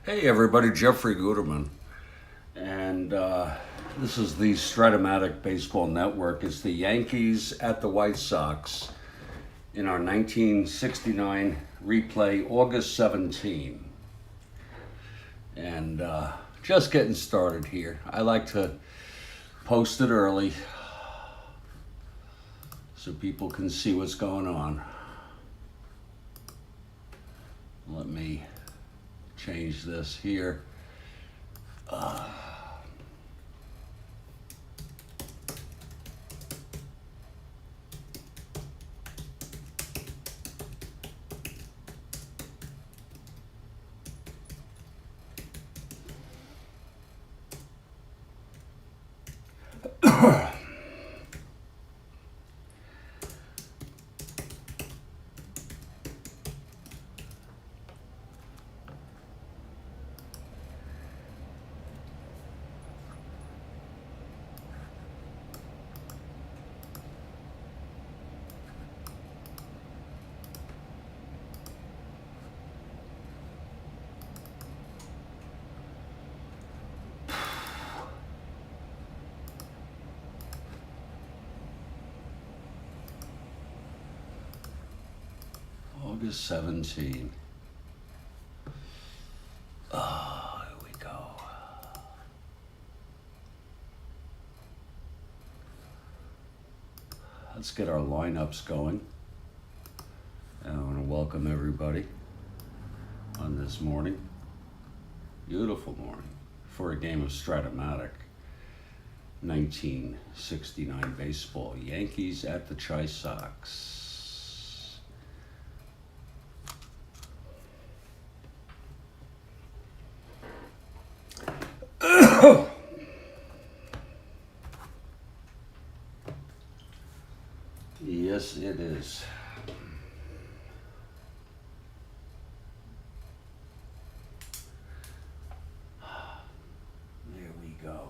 Hey everybody, Jeffrey Guterman, and this is the Strat-O-Matic Baseball Network. It's the Yankees at the White Sox in our 1969 replay, August 17. And just getting started here. I like to post it early so people can see what's going on. Let me change this here. August 17. Oh, here we go. Let's get our lineups going. And I want to welcome everybody on this morning, beautiful morning, for a game of Strat-O-Matic. 1969 baseball. Yankees at the Chi Sox. Yes, it is. There we go.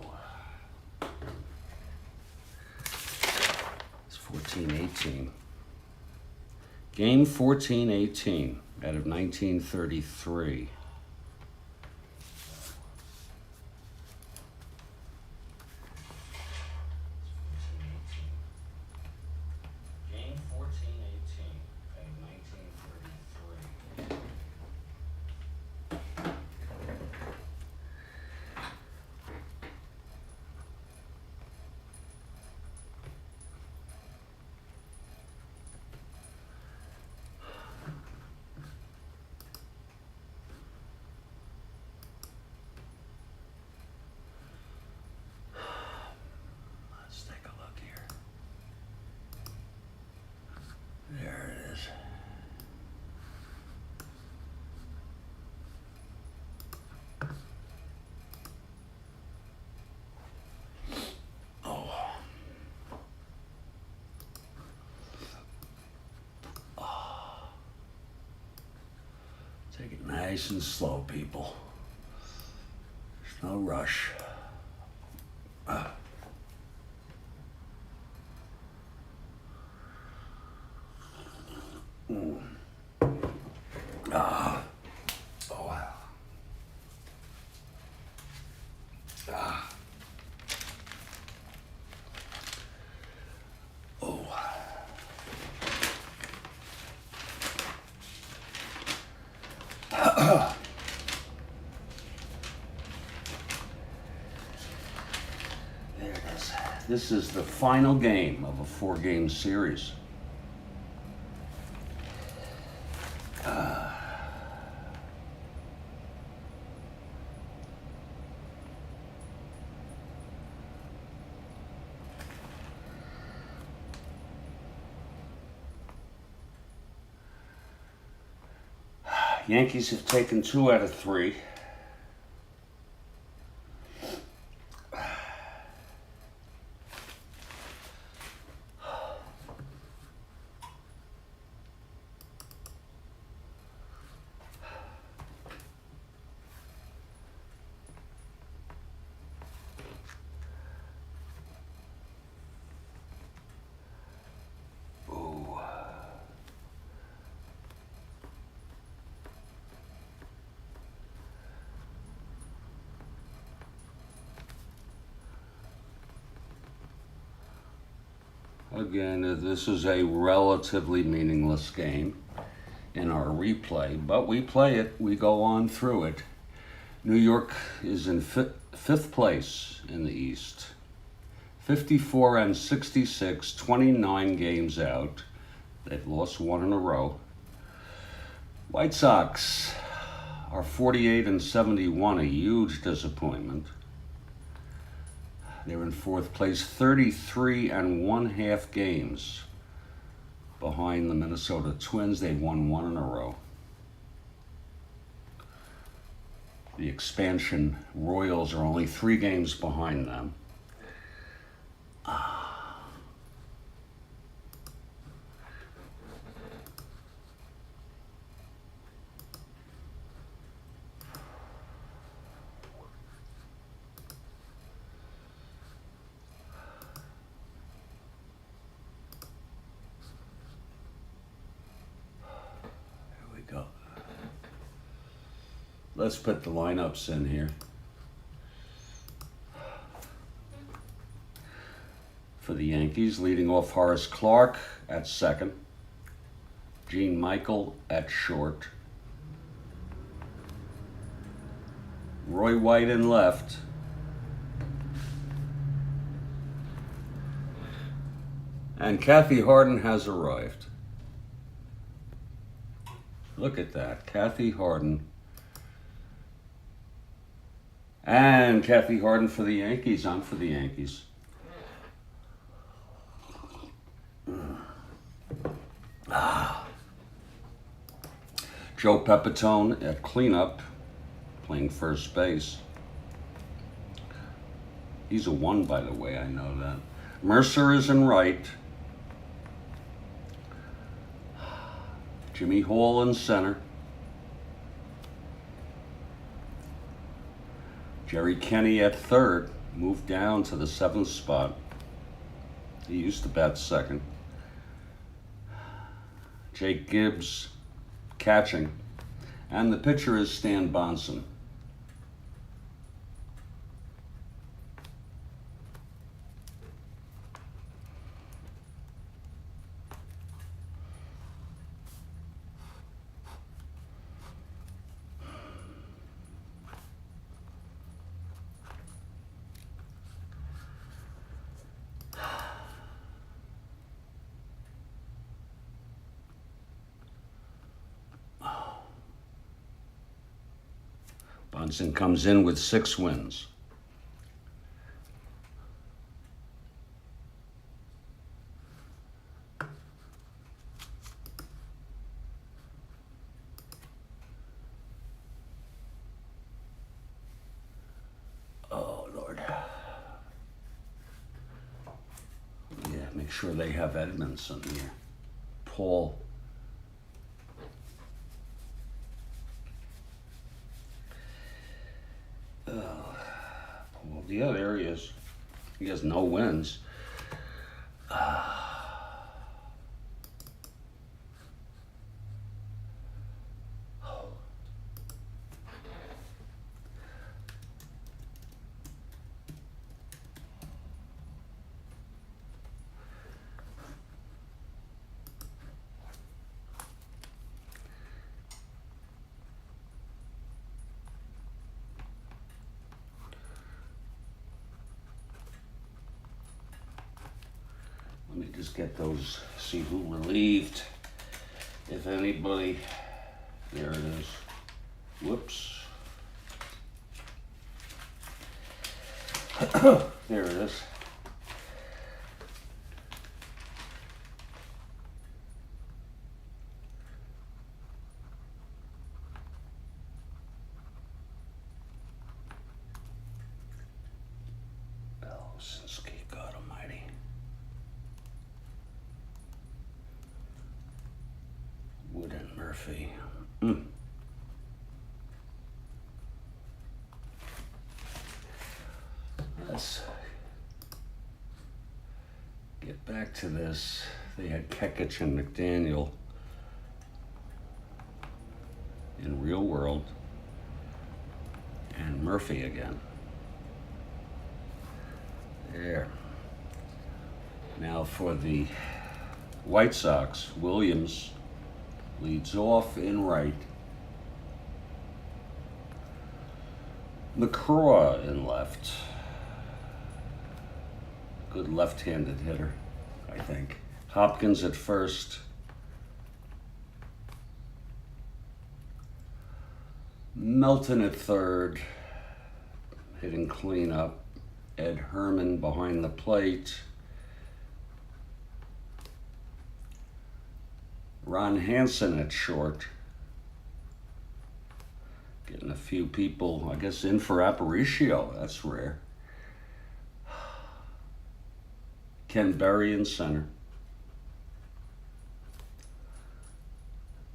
It's 14-18. Game 14-18 out of 1933. There it is. Oh. Oh. Take it nice and slow, people. There's no rush. Oh, wow. Oh. There it is. This is the final game of a 4-game series. Yankees have taken 2 out of 3. Again, this is a relatively meaningless game in our replay, but we play it, we go on through it. New York is in fifth place in the East. 54 and 66, 29 games out. They've lost one in a row. White Sox are 48 and 71, a huge disappointment. They're in fourth place, 33 and 1/2 games behind the Minnesota Twins. They've won one in a row. The expansion Royals are only 3 games behind them. Let's put the lineups in here. For the Yankees, leading off Horace Clarke at second. Gene Michael at short. Roy White in left. And Kathy Harden has arrived. Look at that, Kathy Harden. And Kathy Harden for the Yankees. I'm for the Yankees. Joe Pepitone at cleanup, playing first base. He's a 1, by the way, I know that. Mercer is in right. Jimmy Hall in center. Jerry Kenny at third, moved down to the 7th spot. He used to bat second. Jake Gibbs catching. And the pitcher is Stan Bahnsen. Bahnsen comes in with 6 wins. Oh, Lord. Yeah, make sure they have Edmondson here. Paul. Well, yeah, there he is. He has no wins. Let me just get those, see who relieved, if anybody. There it is. Whoops. There it is. God almighty. Wood and Murphy. Let's get back to this. They had Kekich and McDaniel in Real World, and Murphy again. There. Now for the White Sox, Williams leads off in right. McCraw in left. Good left-handed hitter, I think. Hopkins at first. Melton at third, hitting cleanup. Ed Herman behind the plate. Ron Hansen at short. Getting a few people, I guess, in for Aparicio. That's rare. Ken Berry in center.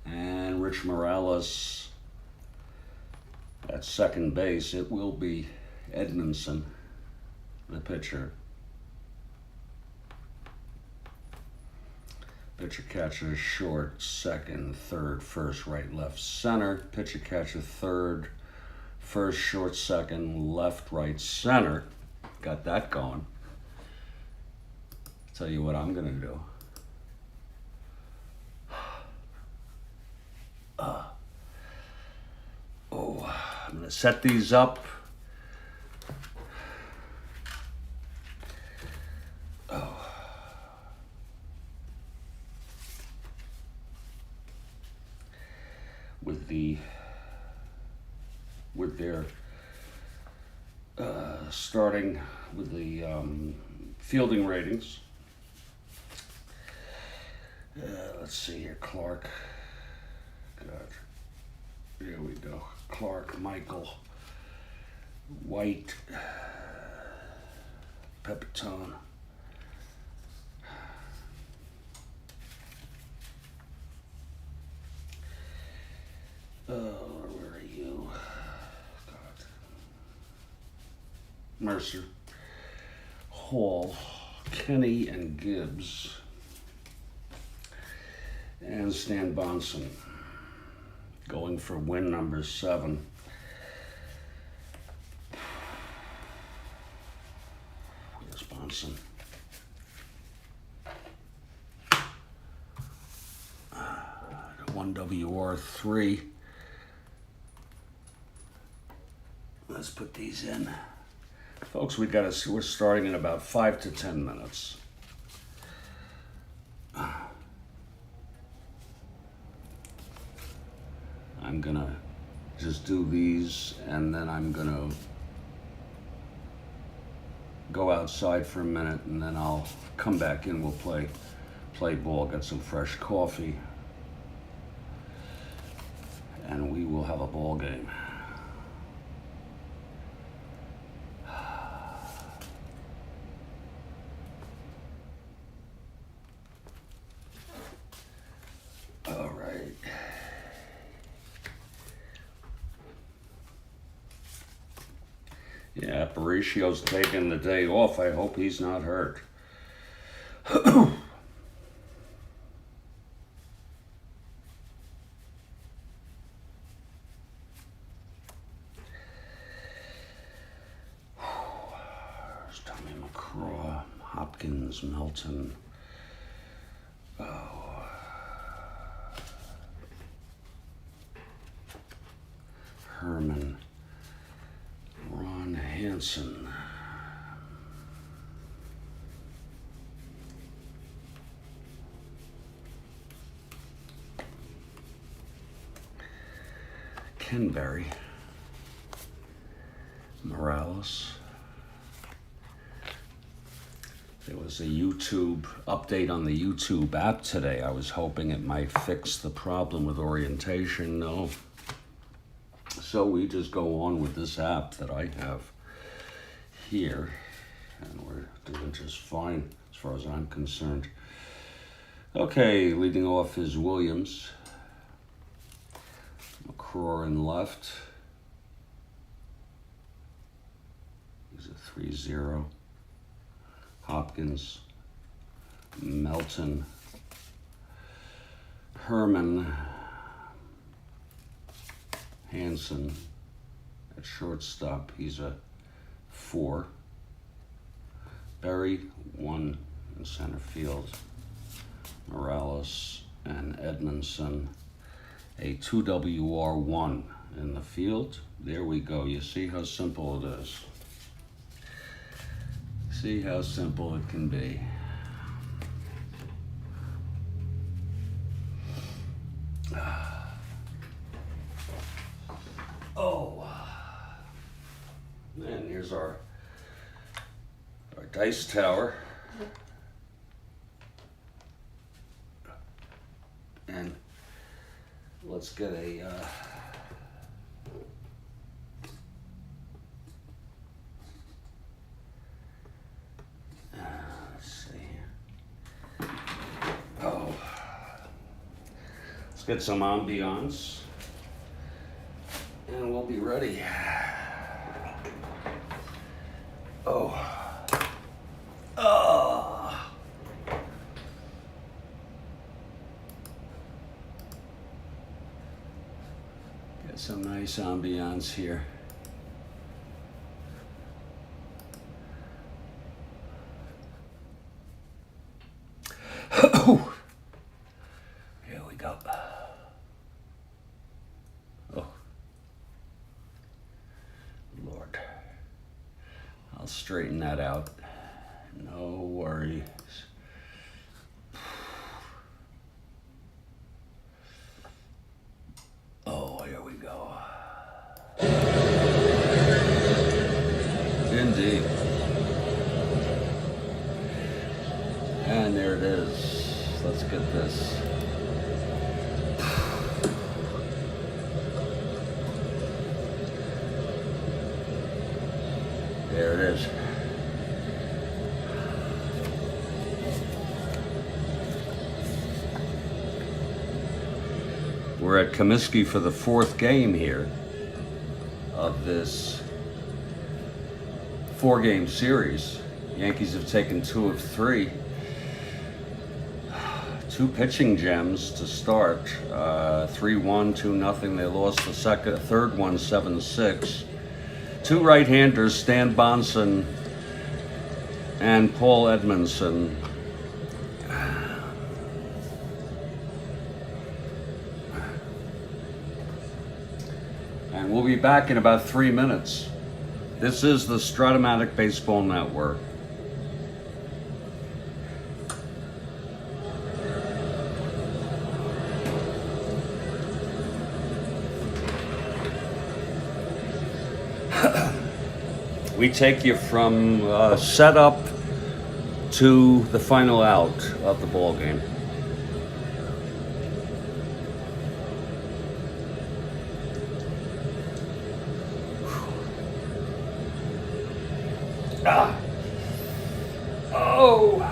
And Rich Morales at second base. It will be Edmondson, the pitcher. Pitcher catcher short, second, third, first, right, left, center. Pitcher catcher third, first, short, second, left, right, center. Got that going. Tell you what I'm gonna do. I'm gonna set these up. With their starting with the fielding ratings. Let's see here, Clark. God, here we go. Clark, Michael, White, Pepitone. Where are you? God. Mercer, Hall, Kenny, and Gibbs, and Stan Bahnsen going for win number 7. Where's Bahnsen? One WR3. Let's put these in. Folks, we're starting in about 5 to 10 minutes. I'm gonna just do these and then I'm gonna go outside for a minute and then I'll come back in. We'll play ball, get some fresh coffee, and we will have a ball game. All right. Yeah, Aparicio's taking the day off. I hope he's not hurt. Tommy McCraw, Hopkins, Melton. Herman, Ron Hansen, Ken Berry, Morales. There was a YouTube update on the YouTube app today. I was hoping it might fix the problem with orientation. No. So we just go on with this app that I have here, and we're doing just fine as far as I'm concerned. Okay, leading off is Williams. McCraw in left. He's a 3-0. Hopkins, Melton, Herman, Hansen at shortstop. He's a 4. Berry 1 in center field. Morales and Edmondson. A 2WR1 in the field. There we go. You see how simple it is. See how simple it can be. Oh. And here's our dice tower. And let's get a let's see here. Oh, let's get some ambiance, and we'll be ready. Oh. Some nice ambiance here. Here we go. Oh, Lord. I'll straighten that out. No worries. Oh, here we go. Indeed. And there it is. Let's get this. There it is. We're at Comiskey for the fourth game here of this 4-game series. Yankees have taken 2 of 3. 2 pitching gems to start. 3-1, 2-0. They lost the third one 7-6. 2 right-handers, Stan Bahnsen and Paul Edmondson. And we'll be back in about 3 minutes. This is the Strat-O-Matic Baseball Network. We take you from setup to the final out of the ball game. Oh.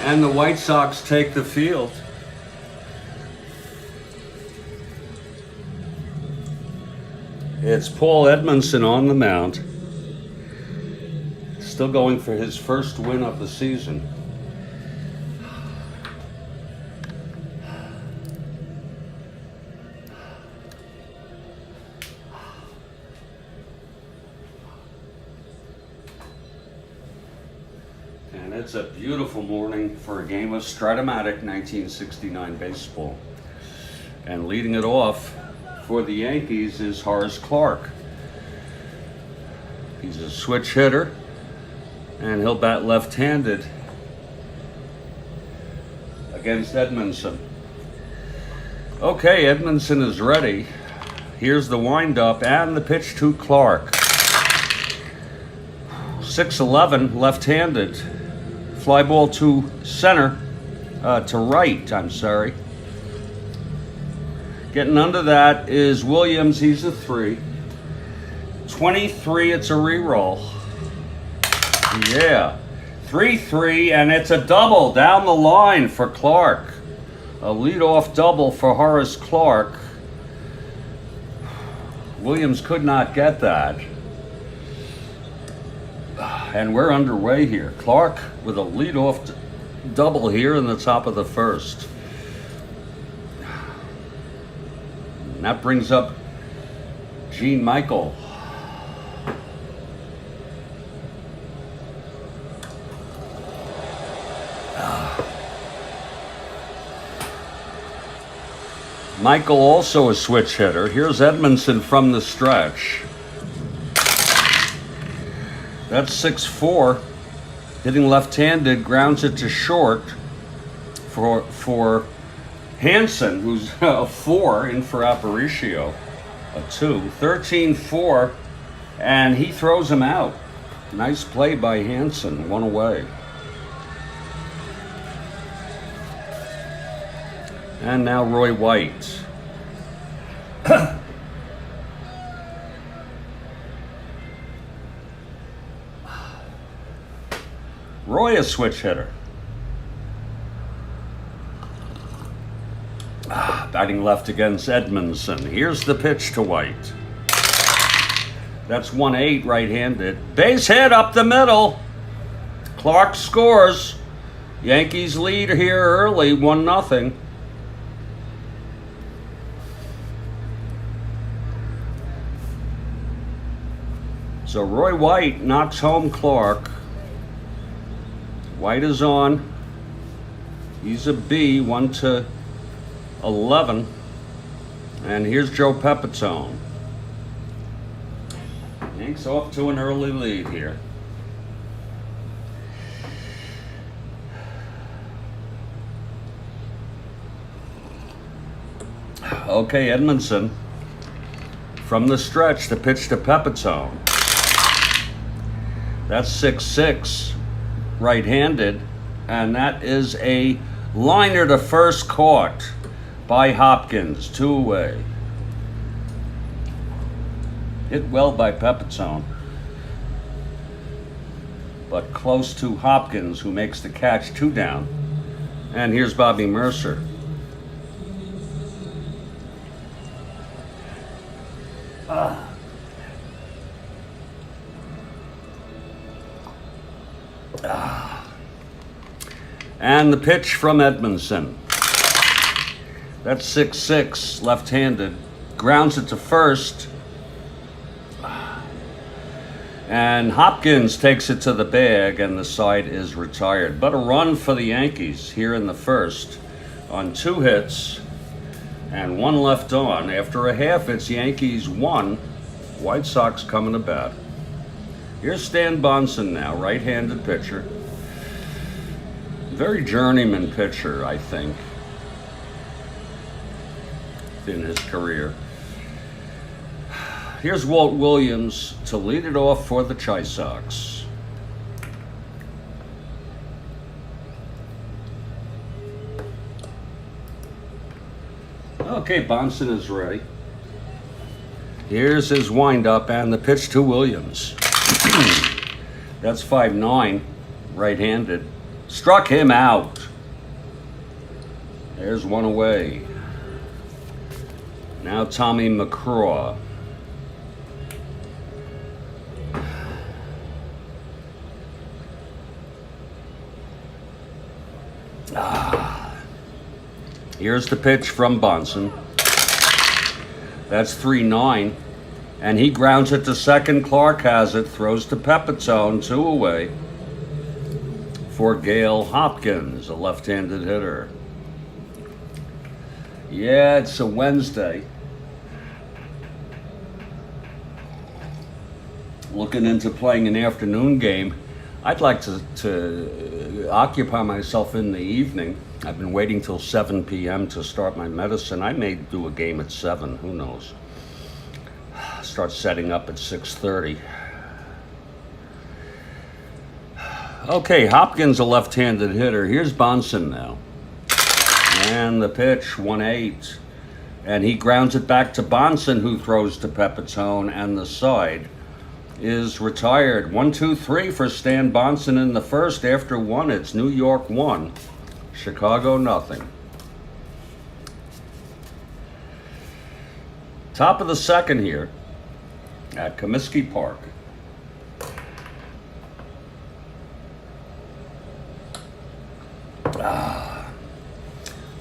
And the White Sox take the field. It's Paul Edmondson on the mound. Still going for his first win of the season. And it's a beautiful morning for a game of Strat-O-Matic 1969 baseball. And leading it off for the Yankees is Horace Clarke. He's a switch hitter, and he'll bat left-handed against Edmondson. Okay, Edmondson is ready. Here's the windup and the pitch to Clarke. 6'11", left-handed. Fly ball to center, to right, I'm sorry. Getting under that is Williams, he's a 3. 23, it's a re-roll. Yeah, 3-3, and it's a double down the line for Clarke. A leadoff double for Horace Clarke. Williams could not get that. And we're underway here. Clarke with a leadoff double here in the top of the first. And that brings up Gene Michael. Michael also a switch hitter. Here's Edmondson from the stretch. That's 6'4", hitting left-handed, grounds it to short for Bahnsen, who's a 4, in for Aparicio, a 2. 13-4, and he throws him out. Nice play by Bahnsen, 1 away. And now Roy White. Roy a switch hitter. Batting left against Edmondson. Here's the pitch to White. That's 1-8 right-handed. Base hit up the middle. Clarke scores. Yankees lead here early, 1-0. So Roy White knocks home Clarke. White is on. He's a B, 1-11. And here's Joe Pepitone. Yanks off to an early lead here. Okay, Edmondson. From the stretch, the pitch to Pepitone. That's 6'6", right-handed, and that is a liner to first, caught by Hopkins, 2 away. Hit well by Pepitone, but close to Hopkins, who makes the catch, 2 down. And here's Bobby Mercer. And the pitch from Edmondson. That's 6'6", left-handed. Grounds it to first. And Hopkins takes it to the bag, and the side is retired. But a run for the Yankees here in the first on 2 hits and 1 left on. After a half, it's Yankees 1, White Sox coming to bat. Here's Stan Bahnsen now, right-handed pitcher. Very journeyman pitcher, I think, in his career. Here's Walt Williams to lead it off for the Chi Sox. Okay, Bahnsen is ready. Here's his windup and the pitch to Williams. That's 5'9", right-handed. Struck him out. There's one away. Now Tommy McCraw. Here's the pitch from Bahnsen. That's 3-9. And he grounds it to second. Clark has it. Throws to Pepitone. 2 away for Gale Hopkins, a left-handed hitter. Yeah, it's a Wednesday. Looking into playing an afternoon game. I'd like to occupy myself in the evening. I've been waiting till 7 p.m. to start my medicine. I may do a game at 7, who knows. Start setting up at 6:30. Okay, Hopkins, a left-handed hitter. Here's Bahnsen now. And the pitch, 1-8. And he grounds it back to Bahnsen, who throws to Pepitone, and the side is retired. 1-2-3 for Stan Bahnsen in the first. After 1, it's New York 1, Chicago nothing. Top of the second here at Comiskey Park.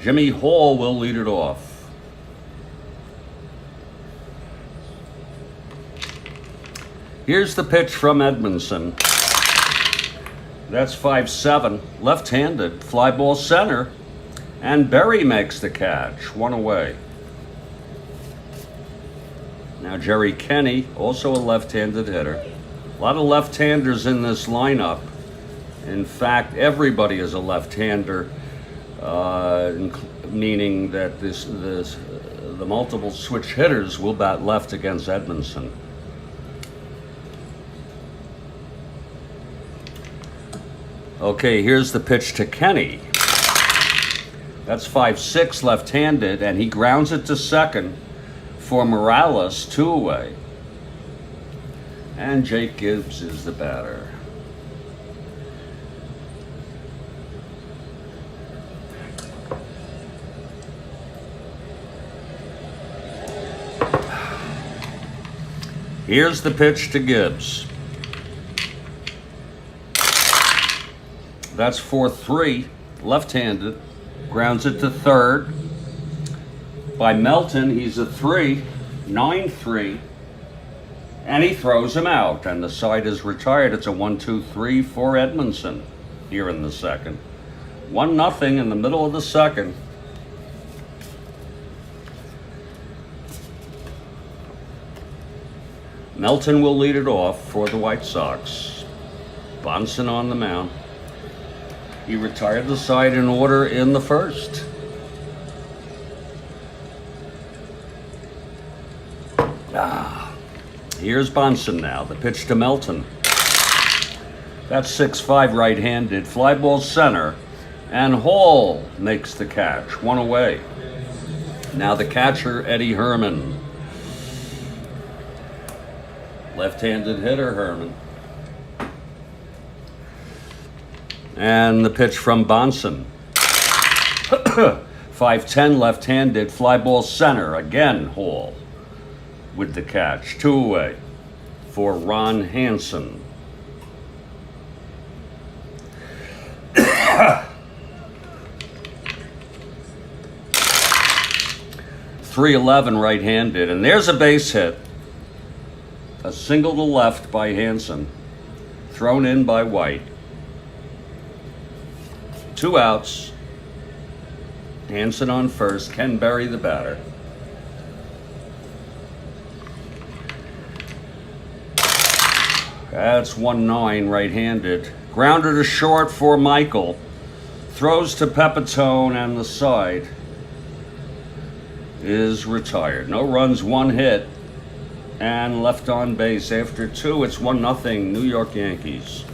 Jimmy Hall will lead it off. Here's the pitch from Edmondson. That's 5-7, left-handed, fly ball center, and Berry makes the catch, 1 away. Now Jerry Kenny, also a left-handed hitter. A lot of left-handers in this lineup. In fact, everybody is a left-hander, meaning that the multiple switch hitters will bat left against Edmondson. Okay, here's the pitch to Kenny. That's 5-6, left-handed, and he grounds it to second for Morales, 2 away. And Jake Gibbs is the batter. Here's the pitch to Gibbs. That's 4-3, left-handed, grounds it to third. By Melton, he's a 3, 9-3, and he throws him out, and the side is retired. It's a 1-2-3 for Edmondson here in the second. 1-0 in the middle of the second. Melton will lead it off for the White Sox. Bahnsen on the mound. He retired the side in order in the first. Here's Bahnsen now. The pitch to Melton. That's 6-5, right-handed. Fly ball center. And Hall makes the catch. 1 away. Now the catcher, Eddie Herman. Left-handed hitter, Herman. And the pitch from Bahnsen. 5-10, left-handed, fly ball center. Again, Hall with the catch. 2 away for Ron Hansen. .311 right-handed, and there's a base hit. A single to left by Hansen, thrown in by White. 2 outs. Hansen on first. Ken Berry the batter. That's 1-9 right-handed. Grounder to short for Michael. Throws to Pepitone, and the side is retired. No runs, 1 hit, and left on base. After 2, it's 1-0 New York Yankees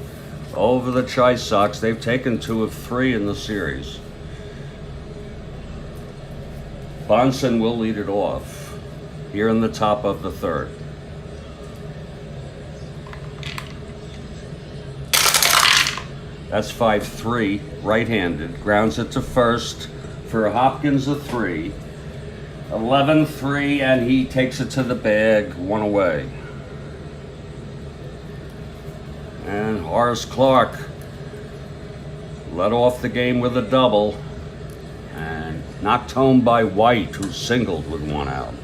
over the Chi Sox. They've taken 2 of 3 in the series. Bahnsen will lead it off here in the top of the third. That's 5-3, right-handed. Grounds it to first for Hopkins a 3. 11-3, and he takes it to the bag, 1 away. And Horace Clark led off the game with a double and knocked home by White, who singled with 1 out.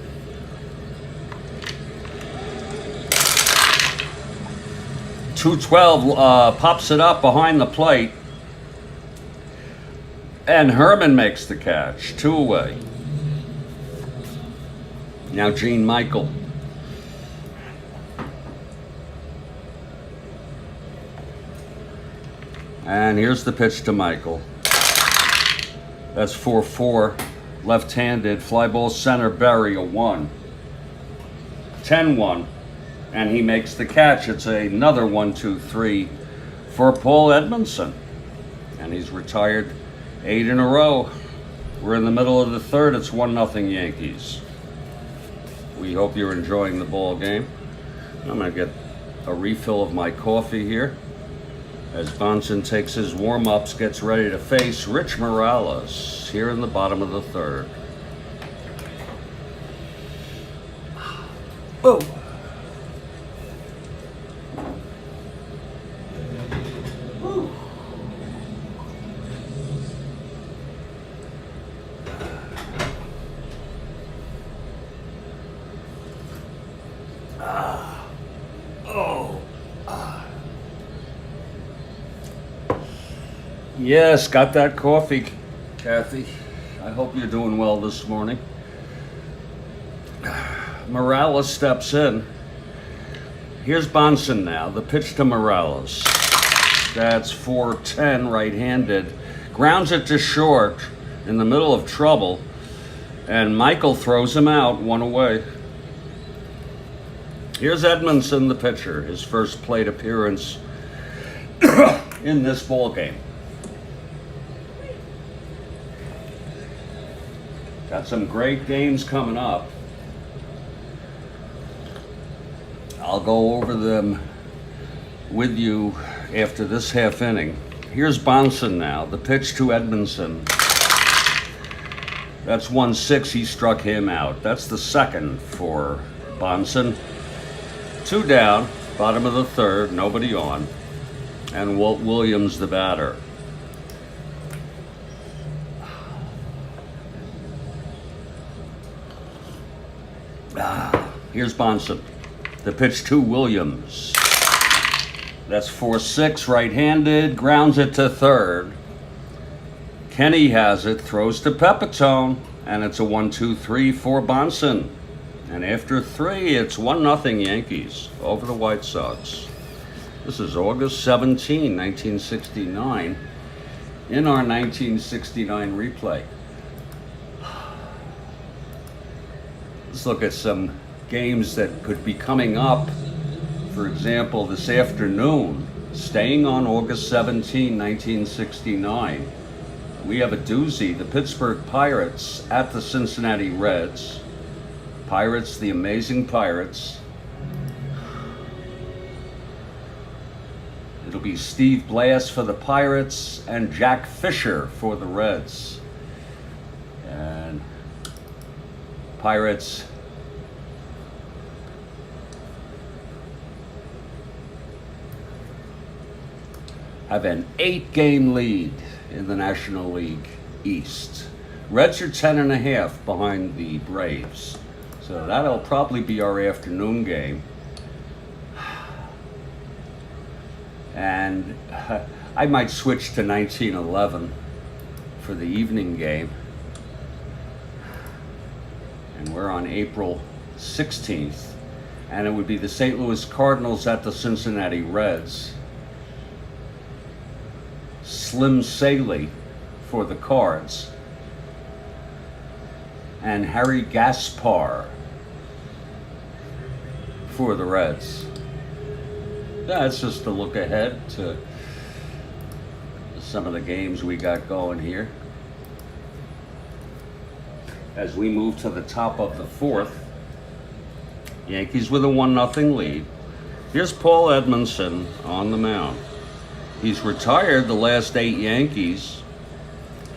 .212 pops it up behind the plate, and Herman makes the catch, 2 away. Now Gene Michael. And here's the pitch to Michael. That's 4-4, left-handed, fly ball center, Berry, a 1. 10-1, and he makes the catch. It's another 1-2-3 for Paul Edmondson. And he's retired 8 in a row. We're in the middle of the third. It's 1-0 Yankees. We hope you're enjoying the ball game. I'm going to get a refill of my coffee here as Bahnsen takes his warm-ups, gets ready to face Rich Morales here in the bottom of the third. Oh. Yes, got that coffee, Kathy. I hope you're doing well this morning. Morales steps in. Here's Bahnsen now, the pitch to Morales. That's 4-10, right-handed. Grounds it to short in the middle of trouble, and Michael throws him out, 1 away. Here's Edmondson, the pitcher, his first plate appearance in this ball game. Got some great games coming up. I'll go over them with you after this half inning. Here's Bahnsen now, the pitch to Edmondson. That's 1-6, he struck him out. That's the second for Bahnsen. 2 down, bottom of the third, nobody on. And Walt Williams, the batter. Here's Bahnsen, the pitch to Williams. That's 4-6, right-handed, grounds it to third. Kenny has it, throws to Pepitone, and it's a 1-2-3 for Bahnsen. And after 3, it's 1-0 Yankees over the White Sox. This is August 17, 1969, in our 1969 replay. Let's look at some games that could be coming up. For example, this afternoon, staying on August 17, 1969, we have a doozy. The Pittsburgh Pirates at the Cincinnati Reds. Pirates, the amazing Pirates. It'll be Steve Blass for the Pirates and Jack Fisher for the Reds. And Pirates have an 8-game lead in the National League East. Reds are 10.5 behind the Braves. So that'll probably be our afternoon game. And I might switch to 1911 for the evening game. And we're on April 16th. And it would be the St. Louis Cardinals at the Cincinnati Reds. Slim Saley for the Cards. And Harry Gaspar for the Reds. That's just a look ahead to some of the games we got going here. As we move to the top of the fourth, Yankees with a 1-0 lead. Here's Paul Edmondson on the mound. He's retired the last 8 Yankees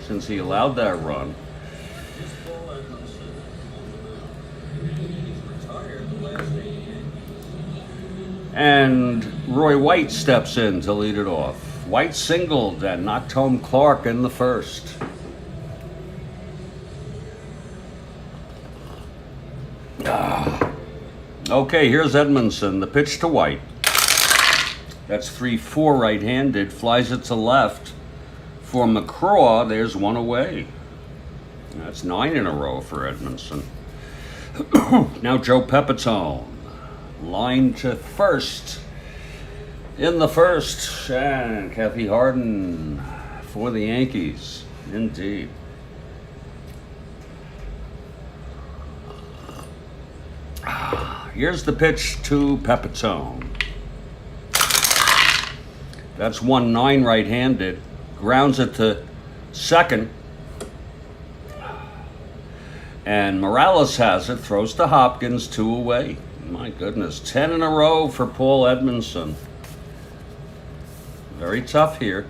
since he allowed that run. And Roy White steps in to lead it off. White singled and knocked home Clark in the first. Okay, here's Edmondson, the pitch to White. That's 3-4 right-handed, flies it to left. For McCraw, there's one away. That's 9 in a row for Edmondson. Now Joe Pepitone, line to first in the first, and Kathy Harden for the Yankees, indeed. Here's the pitch to Pepitone. That's 1-9 right-handed, grounds it to second, and Morales has it, throws to Hopkins, 2 away. My goodness, 10 in a row for Paul Edmondson. Very tough here,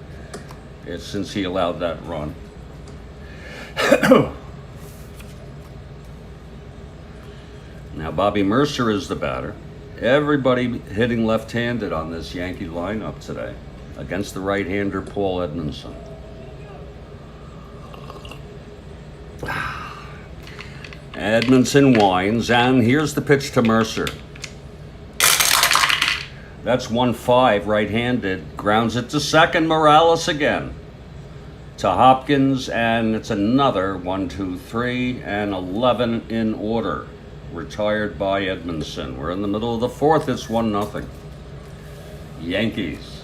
since he allowed that run. Now Bobby Mercer is the batter. Everybody hitting left-handed on this Yankee lineup today against the right-hander Paul Edmondson. Edmondson winds, and here's the pitch to Mercer. That's 1-5 right-handed, grounds it to second. Morales again to Hopkins, and it's another 1-2-3 and 11 in order, retired by Edmondson. We're in the middle of the fourth. It's 1-0 Yankees.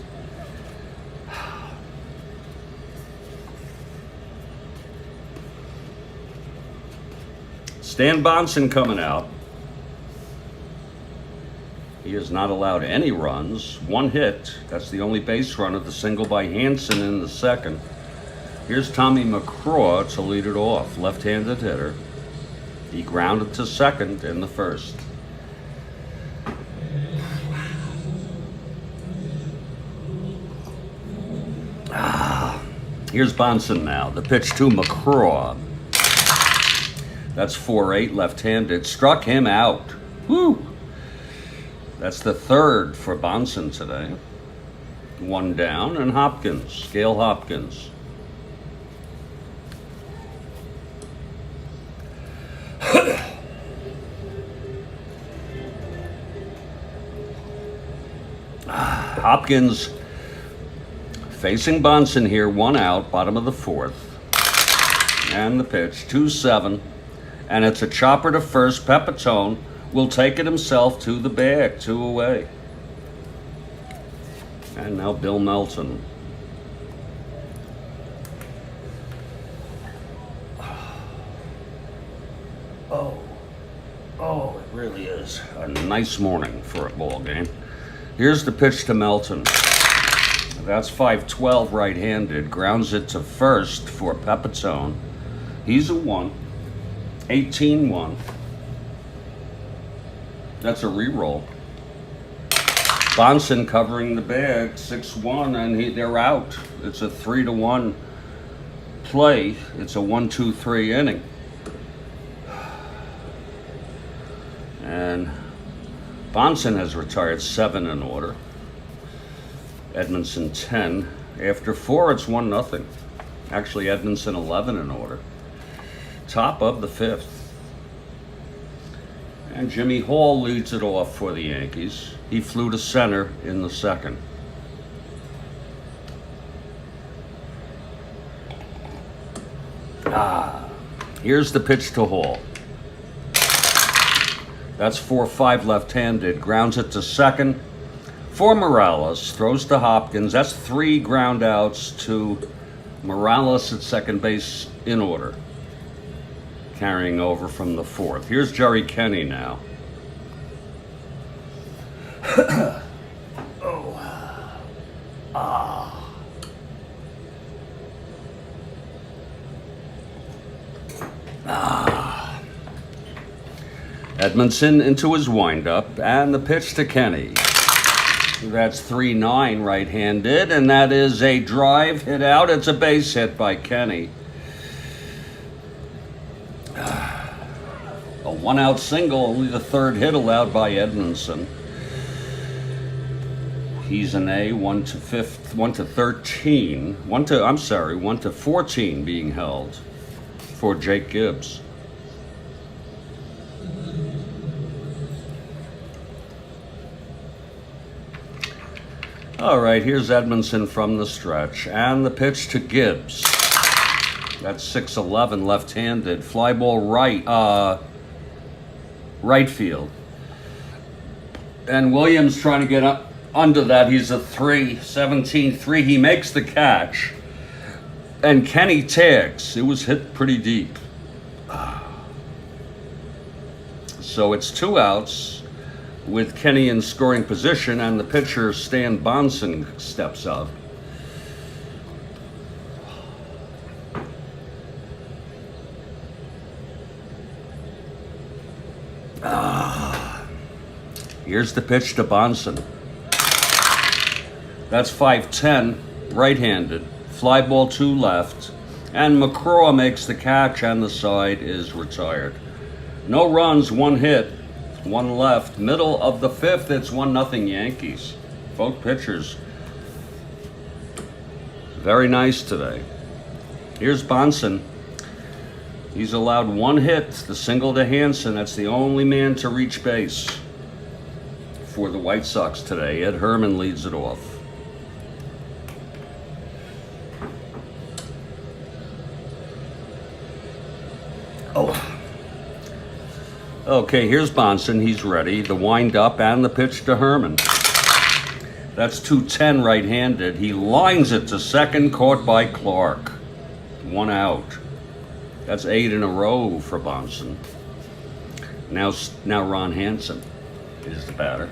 Stan Bahnsen coming out. He has not allowed any runs. 1 hit. That's the only base run of the single by Hansen in the second. Here's Tommy McCraw to lead it off. Left-handed hitter. He grounded to second in the first. Here's Bahnsen now. The pitch to McCraw. That's 4-8 left-handed. Struck him out. Woo! That's the third for Bahnsen today. 1 down, and Hopkins, Gale Hopkins. Hopkins facing Bahnsen here, 1 out, bottom of the fourth. And the pitch, 2-7. And it's a chopper to first. Pepitone will take it himself to the bag, 2 away. And now Bill Melton. Oh, it really is a nice morning for a ball game. Here's the pitch to Melton. That's 5-12 right-handed, grounds it to first for Pepitone. He's a 1. 18-1. That's a re-roll. Bahnsen covering the bag, 6-1, and they're out. It's a 3-1 play. It's a 1-2-3 inning. And Bahnsen has retired, 7 in order. Edmondson 10. After 4, it's 1-0. Actually, Edmondson 11 in order. Top of the 5th. And Jimmy Hall leads it off for the Yankees. He flew to center in the second. Here's the pitch to Hall. That's 4-5 left-handed. Grounds it to second. For Morales, throws to Hopkins. That's 3 ground outs to Morales at second base in order. Carrying over from the fourth. Here's Jerry Kenny now. Edmondson into his windup, and the pitch to Kenny. That's 3-9 right-handed, and that is a drive hit out. It's a base hit by Kenny. A one-out single, only the third hit allowed by Edmondson. He's an A, 1 to 5th, 1 to 13, 1 to 14 being held for Jake Gibbs. All right, here's Edmondson from the stretch, and the pitch to Gibbs. That's 6-11 left-handed, fly ball right field. And Williams trying to get up under that. He's a 17-3. He makes the catch. And Kenny tags. It was hit pretty deep. So it's 2 outs with Kenny in scoring position, and the pitcher, Stan Bahnsen, steps up. Here's the pitch to Bahnsen. That's 5-10, right-handed. Fly ball 2 left. And McCraw makes the catch, and the side is retired. No runs, 1 hit, 1 left. Middle of the 5th, it's 1-0 Yankees. Both pitchers very nice today. Here's Bahnsen. He's allowed 1 hit, the single to Hansen. That's the only man to reach base for the White Sox today. Ed Herman leads it off. Okay, here's Bahnsen. He's ready. The wind up and the pitch to Herman. That's 2-10 right-handed. He lines it to second, caught by Clark. 1 out. That's 8 in a row for Bahnsen. Now Ron Hansen is the batter.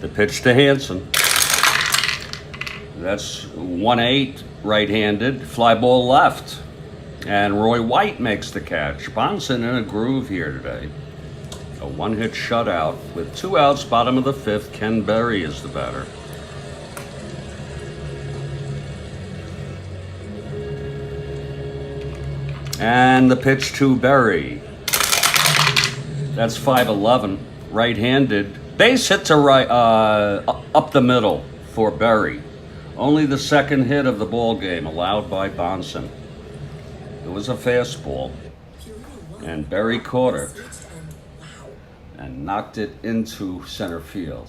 The pitch to Hansen. That's 1-8 right-handed, fly ball left. And Roy White makes the catch. Bahnsen in a groove here today. A 1-hit shutout with 2 outs, bottom of the 5th. Ken Berry is the batter. And the pitch to Berry. That's 5-11, right-handed. Base hit to right, up the middle for Berry. Only the second hit of the ball game allowed by Bahnsen. It was a fastball, and Berry caught it and knocked it into center field.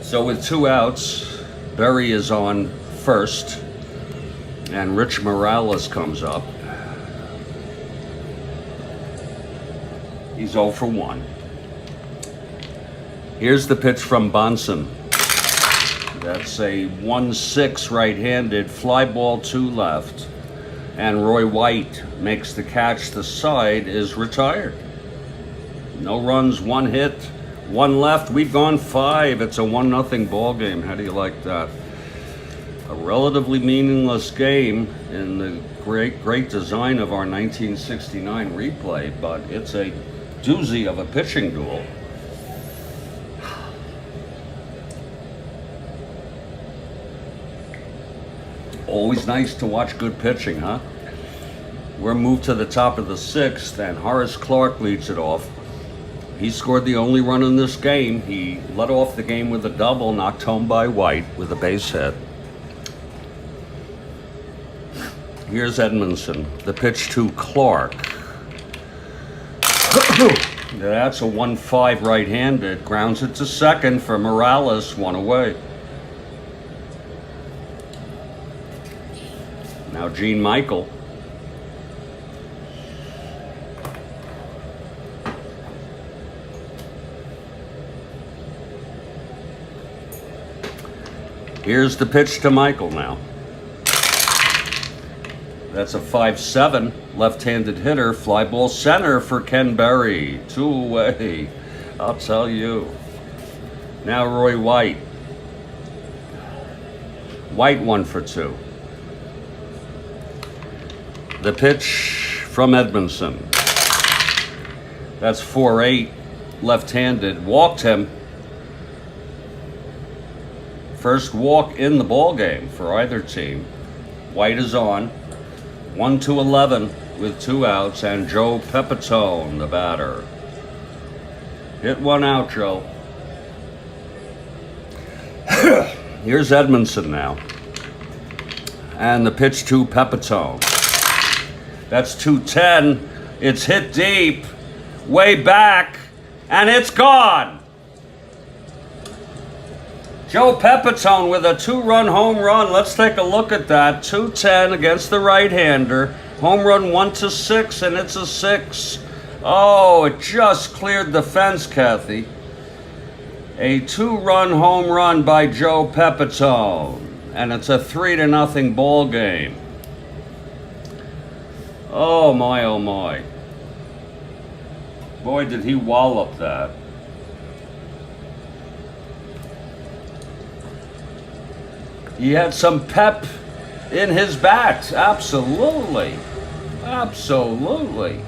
So with 2 outs, Berry is on first, and Rich Morales comes up. He's 0 for 1. Here's the pitch from Bahnsen. That's a 1-6 right-handed, fly ball 2 left, and Roy White makes the catch. The side is retired. No runs, 1 hit, 1 left. We've gone 5. It's a 1-0 ball game. How do you like that? A relatively meaningless game in the great design of our 1969 replay, but it's a doozy of a pitching duel. Always nice to watch good pitching, huh? We're moved to the top of the 6th, and Horace Clark leads it off. He scored the only run in this game. He led off the game with a double, knocked home by White with a base hit. Here's Edmondson. The pitch to Clark. That's a 1-5 right-handed. Grounds it to second for Morales, 1 away. Now Gene Michael. Here's the pitch to Michael now. That's a 5'7", left-handed hitter. Fly ball center for Ken Berry. 2 away. I'll tell you. Now Roy White. White 1 for 2. The pitch from Edmondson. That's 4-8, left-handed. Walked him. First walk in the ball game for either team. White is on. 1-11 with 2 outs, and Joe Pepitone, the batter. Hit 1 out, Joe. Here's Edmondson now. And the pitch to Pepitone. That's 2-10. It's hit deep, way back, and it's gone. Joe Pepitone with a 2-run home run. Let's take a look at that. 2-10 against the right-hander. Home run 1-6, and it's a 6. Oh, it just cleared the fence, Kathy. A 2-run home run by Joe Pepitone, and it's a 3-0 ball game. Oh my, oh my. Boy, did he wallop that. He had some pep in his bat. Absolutely. Absolutely.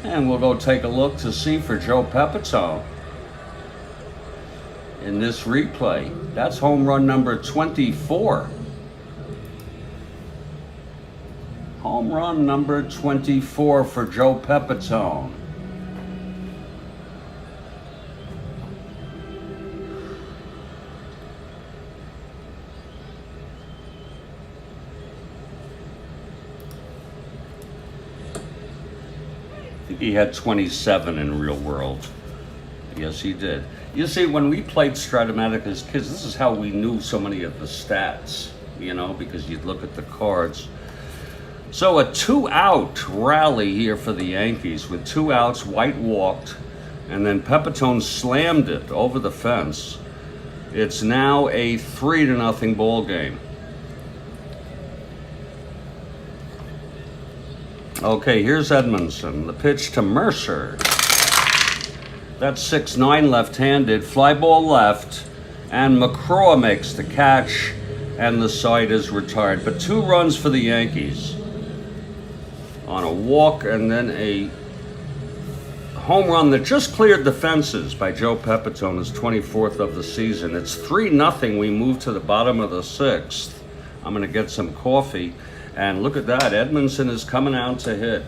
And we'll go take a look to see for Joe Pepitone in this replay. That's home run number 24. Home run number 24 for Joe Pepitone. He had 27 in real world. Yes, he did. You see, when we played Strat-O-Matic as kids, this is how we knew so many of the stats, you know, because you'd look at the cards. So a 2-out rally here for the Yankees. With 2 outs, White walked, and then Pepitone slammed it over the fence. It's now a 3-0 ball game. Okay, here's Edmondson. The pitch to Mercer. That's 6'9", left-handed. Fly ball left. And McCraw makes the catch. And the side is retired. But 2 runs for the Yankees. On a walk and then a home run that just cleared the fences by Joe Pepitone, his 24th of the season. It's 3-0. We move to the bottom of the 6th. I'm going to get some coffee. And look at that, Edmondson is coming out to hit.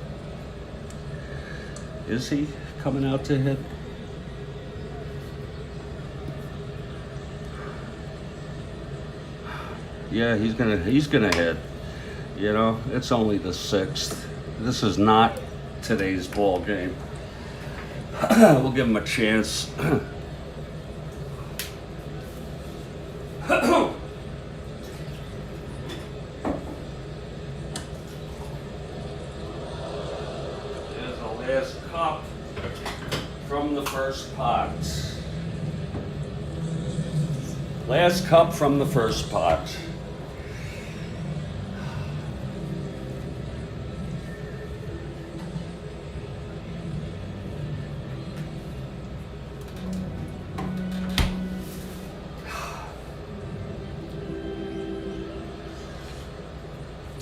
Is he coming out to hit? Yeah, he's gonna hit. You know, it's only the 6th. This is not today's ball game. We'll give him a chance. Last cup from the first pot. Last cup from the first pot.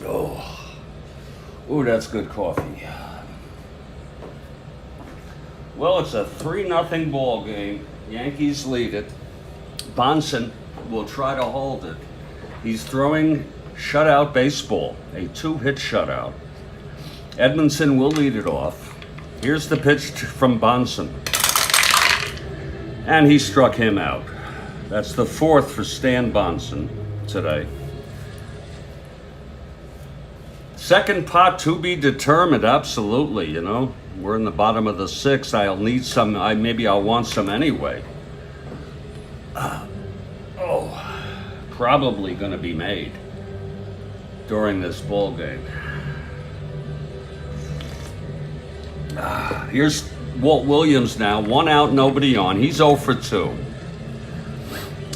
Oh, ooh, that's good coffee. Well, it's a 3-0 ball game. Yankees lead it. Bahnsen will try to hold it. He's throwing shutout baseball, a 2-hit shutout. Edmondson will lead it off. Here's the pitch from Bahnsen. And he struck him out. That's the 4th for Stan Bahnsen today. Second pot to be determined, absolutely, you know. We're in the bottom of the 6th. I'll need some, maybe I'll want some anyway. Probably going to be made during this ball game. Here's Walt Williams now. 1 out, nobody on. He's 0 for 2.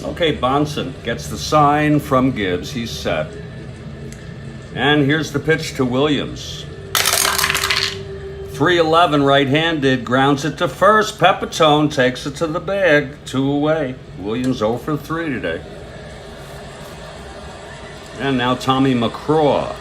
Okay, Bahnsen gets the sign from Gibbs. He's set. And here's the pitch to Williams. 3-11 right-handed, grounds it to first. Pepitone takes it to the bag, 2 away. Williams 0 for 3 today. And now Tommy McCraw.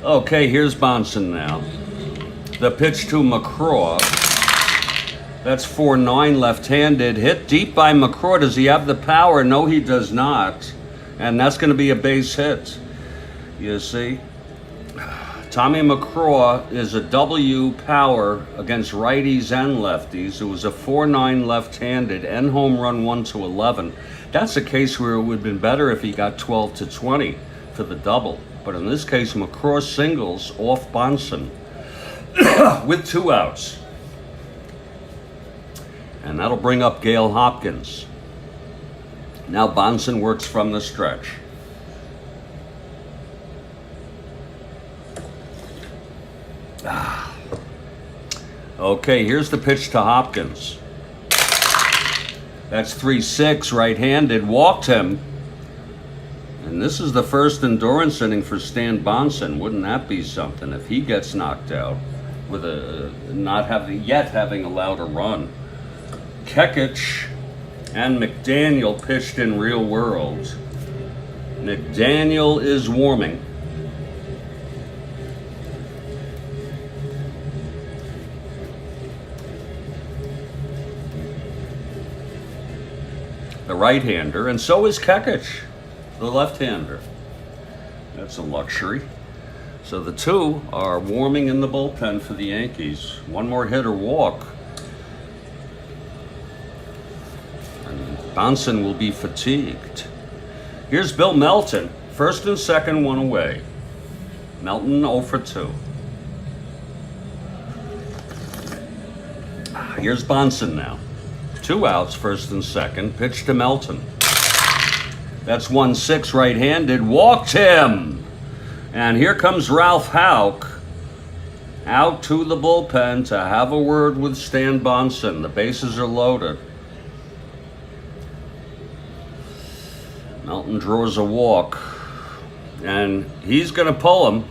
Okay, here's Bahnsen now. The pitch to McCraw. That's 4-9 left-handed. Hit deep by McCraw. Does he have the power? No, he does not. And that's going to be a base hit. You see? Tommy McCraw is a W power against righties and lefties. It was a 4-9 left-handed and home run 1-11. That's a case where it would have been better if he got 12-20 for the double. But in this case, McCraw singles off Bahnsen with 2 outs. And that'll bring up Gale Hopkins. Now Bahnsen works from the stretch. Okay, here's the pitch to Hopkins. That's 3-6 right-handed, walked him. And this is the first endurance inning for Stan Bahnsen. Wouldn't that be something if he gets knocked out with not having allowed a run? Kekich and McDaniel pitched in real world. McDaniel is warming. The right-hander, and so is Kekich, the left-hander. That's a luxury. So the two are warming in the bullpen for the Yankees. One more hit or walk. And Bahnsen will be fatigued. Here's Bill Melton. First and second, 1 away. Melton 0 for 2. Here's Bahnsen now. 2 outs, first and second. Pitch to Melton. That's 1-6 right-handed. Walked him. And here comes Ralph Houck out to the bullpen to have a word with Stan Bahnsen. The bases are loaded. Melton draws a walk. And he's going to pull him.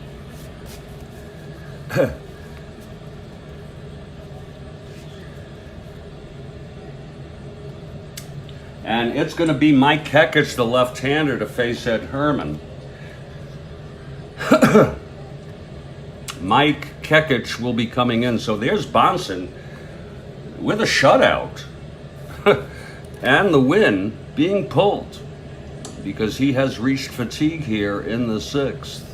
And it's going to be Mike Kekich, the left-hander, to face Ed Herman. Mike Kekich will be coming in. So there's Bahnsen with a shutout. And the win being pulled because he has reached fatigue here in the 6th.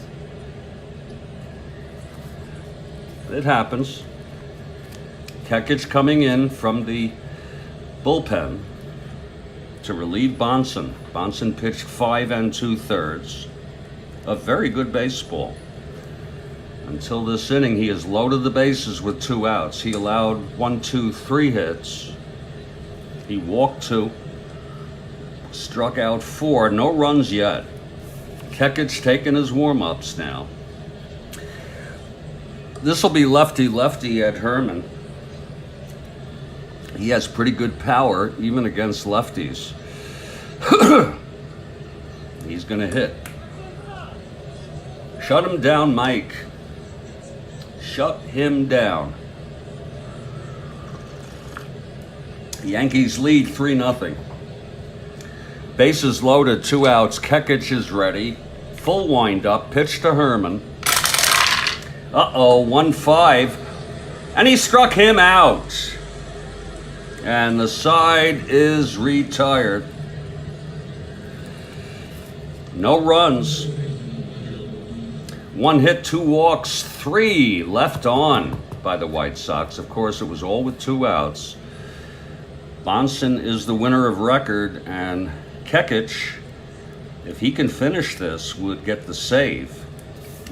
It happens. Kekich coming in from the bullpen to relieve Bahnsen. Bahnsen pitched 5 2/3. A very good baseball. Until this inning, he has loaded the bases with 2 outs. He allowed 1, 2, 3 hits. He walked 2, struck out 4, no runs yet. Kekich taking his warm-ups now. This will be lefty-lefty Ed Herman. He has pretty good power, even against lefties. He's going to hit. Shut him down, Mike. Shut him down. The Yankees lead 3-0. Bases loaded, 2 outs. Kekich is ready. Full wind-up. Pitch to Herman. 1-5. And he struck him out. And the side is retired. No runs. 1 hit, 2 walks, 3 left on by the White Sox. Of course, it was all with 2 outs. Bahnsen is the winner of record, and Kekich, if he can finish this, would get the save.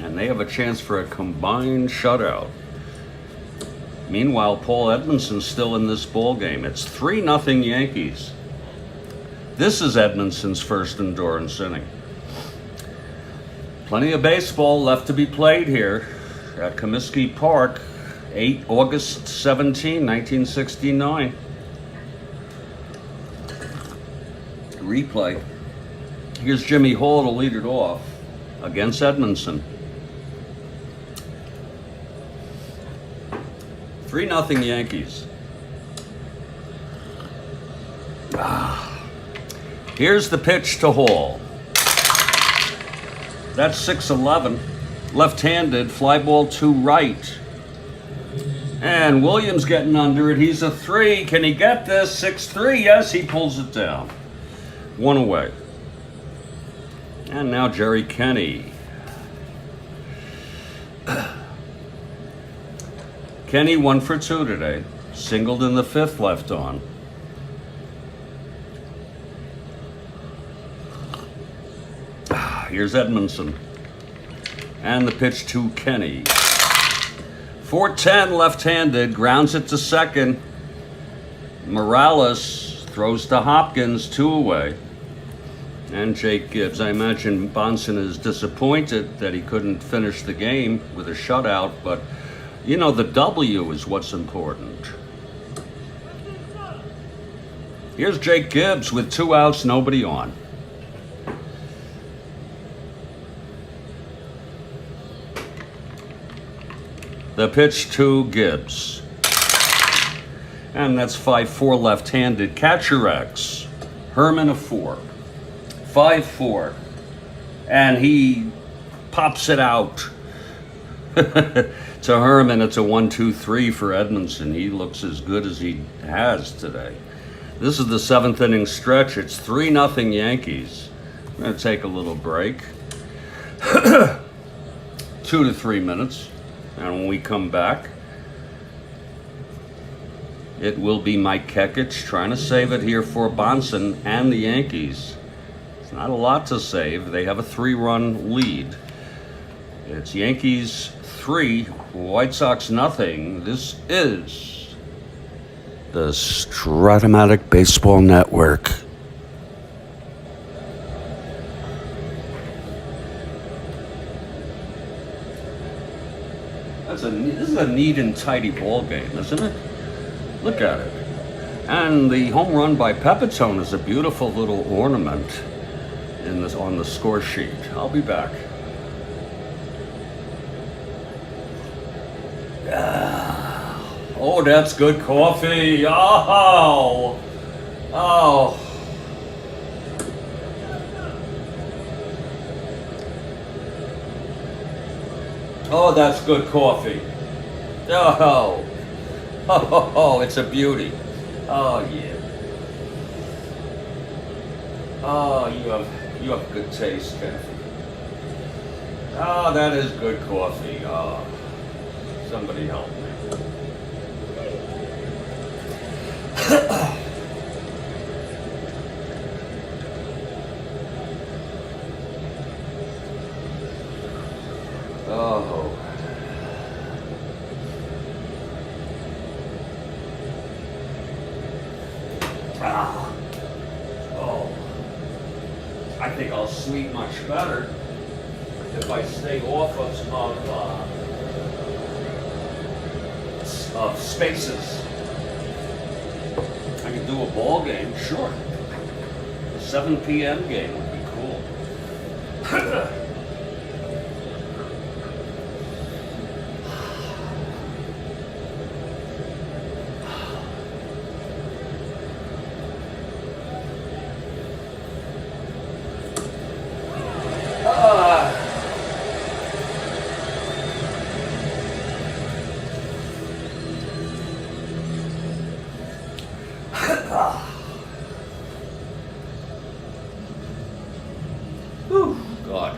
And they have a chance for a combined shutout. Meanwhile, Paul Edmondson's still in this ball game. It's 3-0 Yankees. This is Edmondson's first endurance inning. Plenty of baseball left to be played here at Comiskey Park. August 17, 1969. Replay. Here's Jimmy Hall to lead it off against Edmondson. 3-0 Yankees. Here's the pitch to Hall. That's 6-11. Left-handed, fly ball to right. And Williams getting under it. He's a 3. Can he get this? 6-3. Yes, he pulls it down. 1 away. And now Jerry Kenny. Kenny 1 for 2 today. Singled in the 5th, left on. Here's Edmondson. And the pitch to Kenny. 4-10, left-handed, grounds it to second. Morales throws to Hopkins, 2 away. And Jake Gibbs. I imagine Bahnsen is disappointed that he couldn't finish the game with a shutout, but you know, the W is what's important. Here's Jake Gibbs with 2 outs, nobody on. The pitch to Gibbs. And that's 5-4 left-handed. Catcher X. Herman a 4. 5-4. And he pops it out. To Herman, it's a 1-2-3 for Edmondson. He looks as good as he has today. This is the 7th inning stretch. It's 3-0 Yankees. I'm going to take a little break. 2 to 3 minutes. And when we come back, it will be Mike Kekich trying to save it here for Bahnsen and the Yankees. It's not a lot to save. They have a 3-run lead. It's Yankees 3, White Sox nothing. This is the Strat-O-Matic Baseball Network. This is a neat and tidy ball game, isn't it? Look at it. And the home run by Pepitone is a beautiful little ornament on the score sheet. I'll be back. Oh, that's good coffee. Oh. Oh, that's good coffee. Oh, it's a beauty. Oh, yeah. Oh, you have good taste, Kathy. Oh, that is good coffee. Oh, somebody help me. Oh. Oh. I think I'll sleep much better if I stay off of spaces. I could do a ball game, sure. A 7 p.m. game would be cool. Whew, God.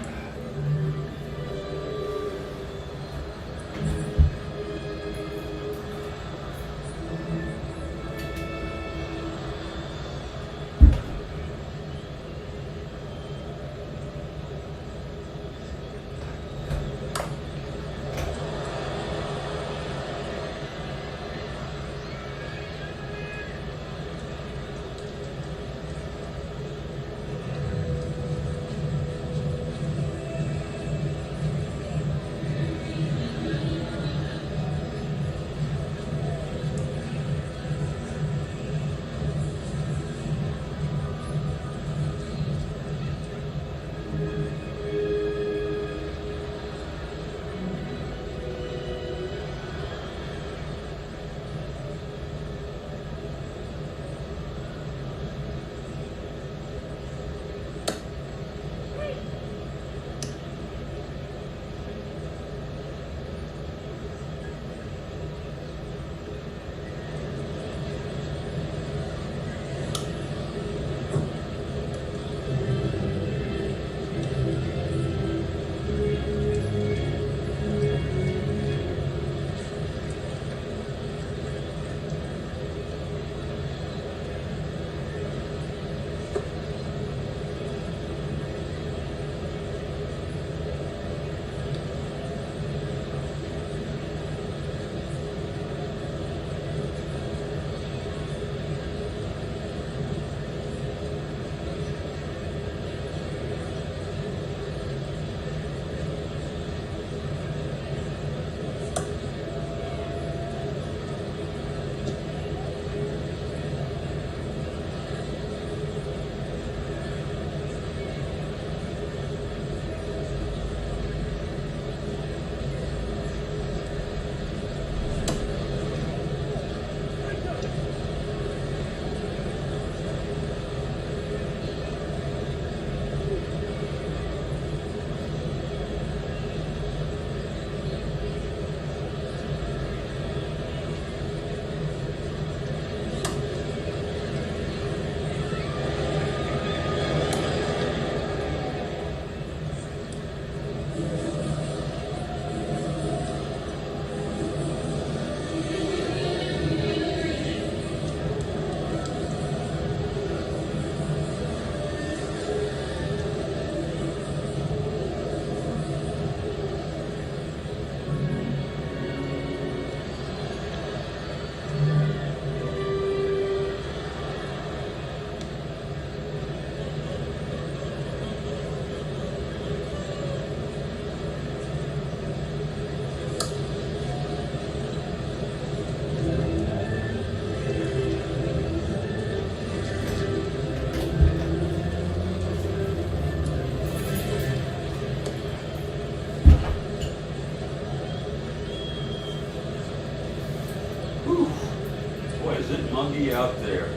is it muggy out there?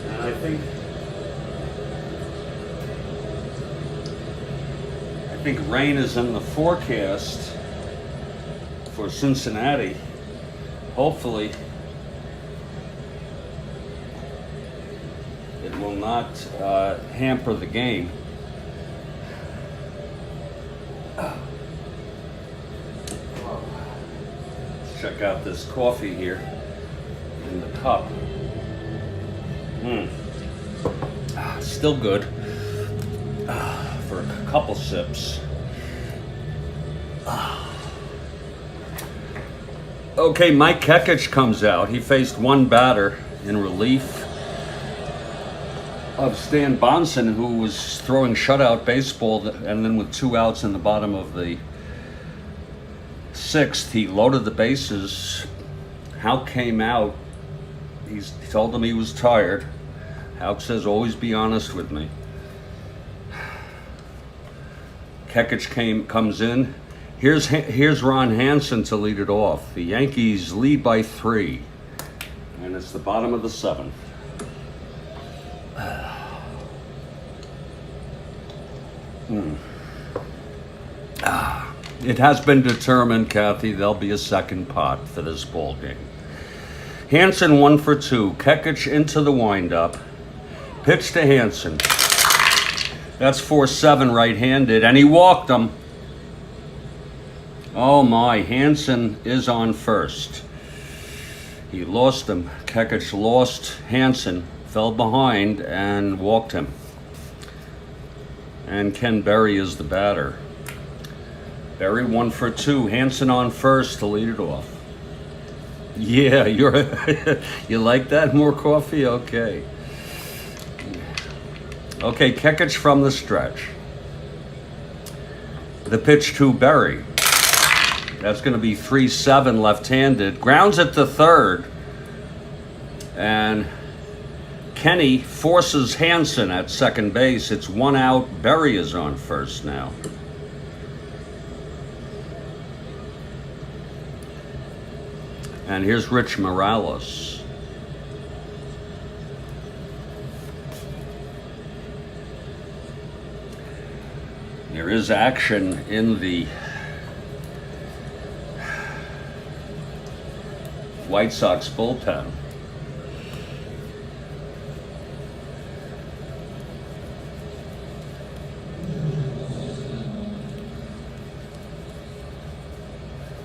And I think rain is in the forecast for Cincinnati. Hopefully it will not hamper the game. Let's check out this coffee here in the cup. Still good for a couple sips. Okay, Mike Kekich comes out. He faced one batter in relief of Stan Bahnsen, who was throwing shutout baseball, and then with 2 outs in the bottom of the 6th, he loaded the bases. Houck came out. He told him he was tired. Houck says, always be honest with me. Kekich comes in. Here's Ron Hansen to lead it off. The Yankees lead by 3, and it's the bottom of the 7th. It has been determined, Kathy, there'll be a second pot for this ball game. Hansen 1 for 2. Kekich into the windup. Pitch to Hansen. That's 4-7 right-handed, and he walked him. Oh my, Hansen is on first. He lost him. Kekich lost Hansen, fell behind, and walked him. And Ken Berry is the batter. Berry 1 for 2. Hansen on first to lead it off. Yeah, you like that? More coffee? Okay. Okay, Kekich from the stretch. The pitch to Berry. That's going to be 3-7 left-handed. Grounds at the 3rd. And Kenny forces Hansen at second base. It's 1 out. Berry is on first now. And here's Rich Morales. There is action in the White Sox bullpen.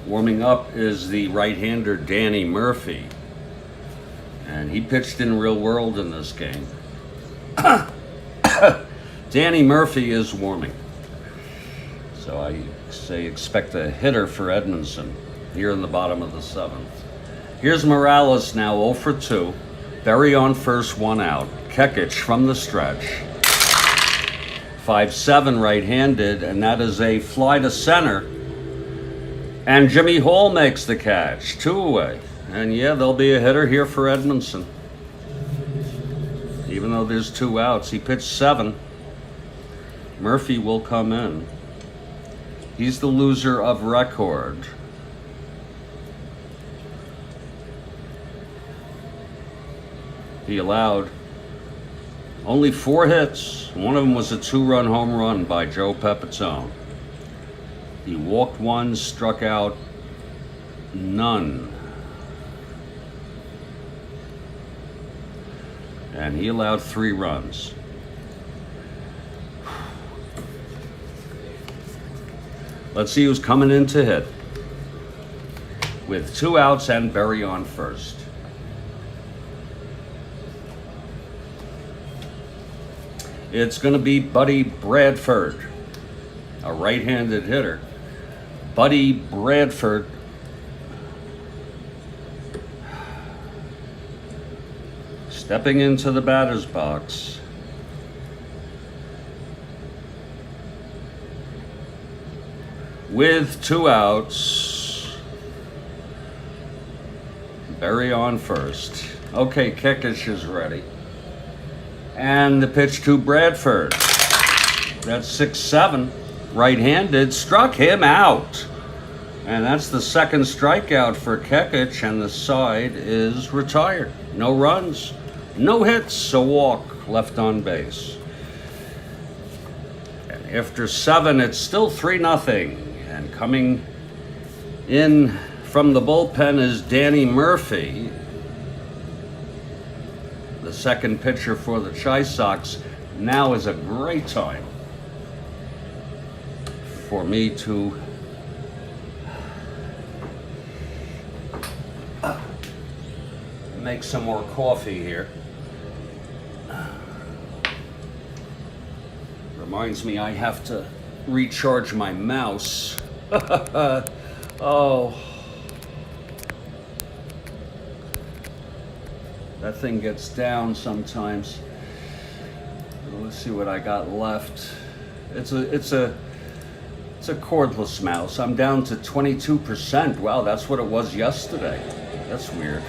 Warming up is the right-hander Danny Murphy, and he pitched in real world in this game. Danny Murphy is warming, so I say expect a hitter for Edmondson here in the bottom of the 7th. Here's Morales now 0 for 2. Berry on first, 1 out. Kekich from the stretch. 5-7 right-handed, and that is a fly to center. And Jimmy Hall makes the catch, 2 away. And yeah, there'll be a hitter here for Edmondson. Even though there's 2 outs, he pitched 7. Murphy will come in. He's the loser of record. He allowed only 4 hits. One of them was a 2-run home run by Joe Pepitone. He walked 1, struck out none. And he allowed 3 runs. Let's see who's coming in to hit. With 2 outs and Berry on first. It's going to be Buddy Bradford, a right-handed hitter. Buddy Bradford stepping into the batter's box. With 2 outs. Berry on first. Okay, Kekich is ready. And the pitch to Bradford. That's 6-7. Right-handed, struck him out. And that's the second strikeout for Kekich, and the side is retired. No runs, no hits, a walk, left on base. And after 7, it's still 3-0. And coming in from the bullpen is Danny Murphy, the second pitcher for the Chi Sox. Now is a great time for me to make some more coffee here. Reminds me I have to recharge my mouse. Oh, that thing gets down sometimes. Let's see what I got left. It's a cordless mouse. I'm down to 22%. Wow, that's what it was yesterday. That's weird.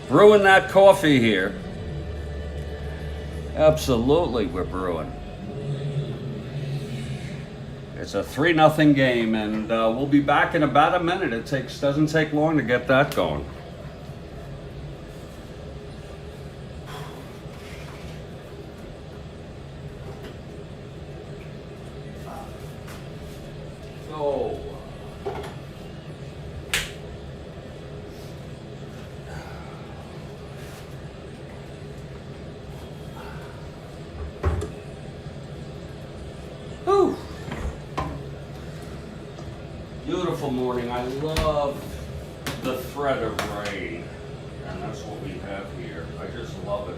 Brewing that coffee here. Absolutely, we're brewing. It's a 3-0 game, and we'll be back in about a minute. Doesn't take long to get that going. So, whew. Beautiful morning. I love the threat of rain, and that's what we have here. I just love it.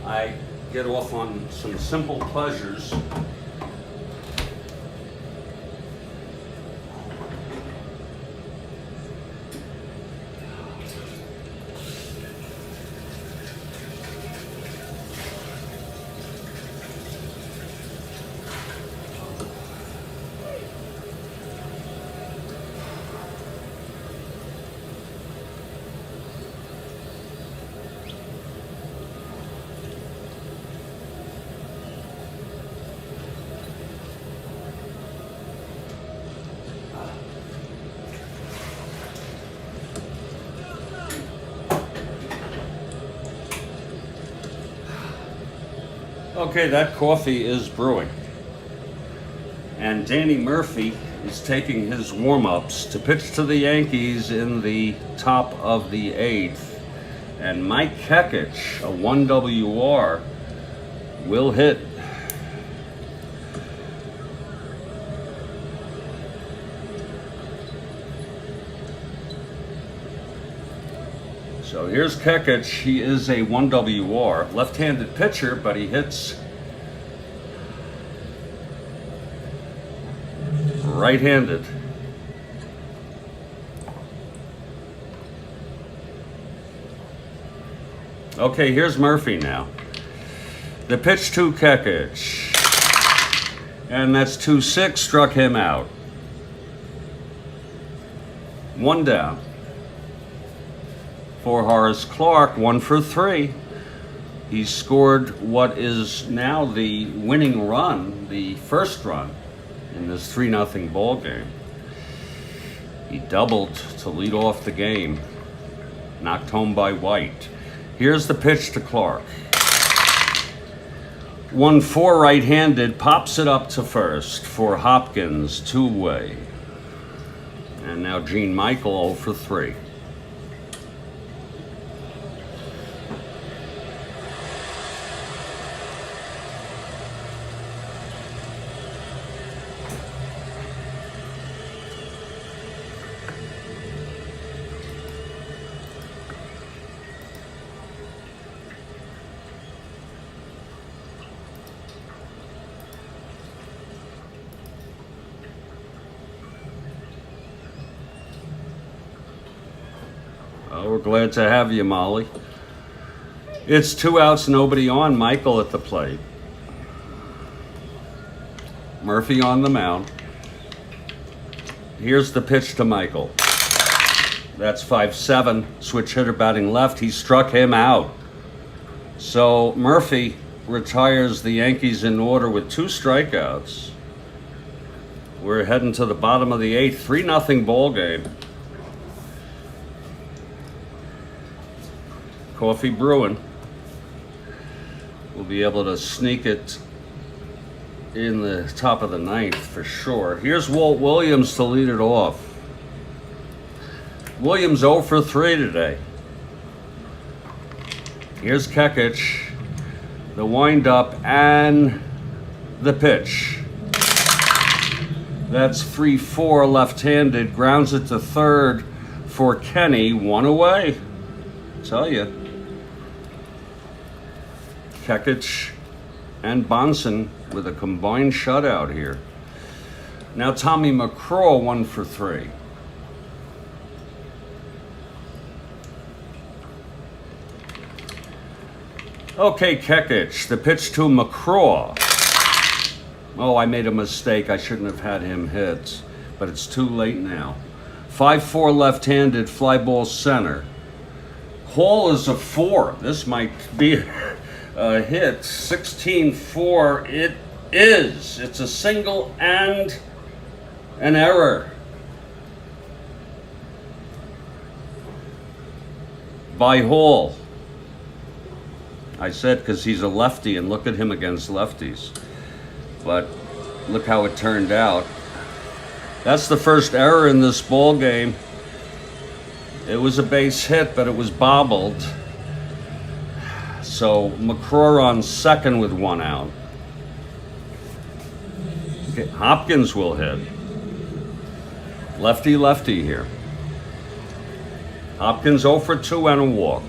I get off on some simple pleasures. Okay, that coffee is brewing. And Danny Murphy is taking his warm-ups to pitch to the Yankees in the top of the 8th. And Mike Kekich, a 1 WR, will hit. So here's Kekich. He is a 1 WR, left-handed pitcher, but he hits right-handed. Okay, here's Murphy now. The pitch to Kekich, and that's 2-6, struck him out. 1 down. For Horace Clarke, 1 for 3. He scored what is now the winning run, the first run in this 3-0 ball game. He doubled to lead off the game, knocked home by White. Here's the pitch to Clarke. 1-4 right-handed, pops it up to first for Hopkins, 2-way. And now Gene Michael 0 for 3. We're glad to have you, Molly. It's 2 outs, nobody on. Michael at the plate. Murphy on the mound. Here's the pitch to Michael. That's 5-7. Switch hitter batting left. He struck him out. So Murphy retires the Yankees in order with 2 strikeouts. We're heading to the bottom of the 8th. 3-0 ball game. Coffee brewing. We'll be able to sneak it in the top of the 9th for sure. Here's Walt Williams to lead it off. Williams 0 for 3 today. Here's Kekich, the windup and the pitch. That's 3-4 left-handed, grounds it to third for Kenny, 1 away. Tell you. Kekich and Bahnsen with a combined shutout here. Now Tommy McCraw 1 for 3. Okay, Kekich, the pitch to McCraw. Oh, I made a mistake. I shouldn't have had him hit, but it's too late now. 5-4 left-handed, fly ball center. Hall is a 4. This might be a hit. 16-4. It is. It's a single and an error by Hall. I said because he's a lefty, and look at him against lefties. But look how it turned out. That's the first error in this ball game. It was a base hit, but it was bobbled. So McCraw on second with 1 out. Okay, Hopkins will hit. Lefty here. Hopkins 0 for 2 and a walk.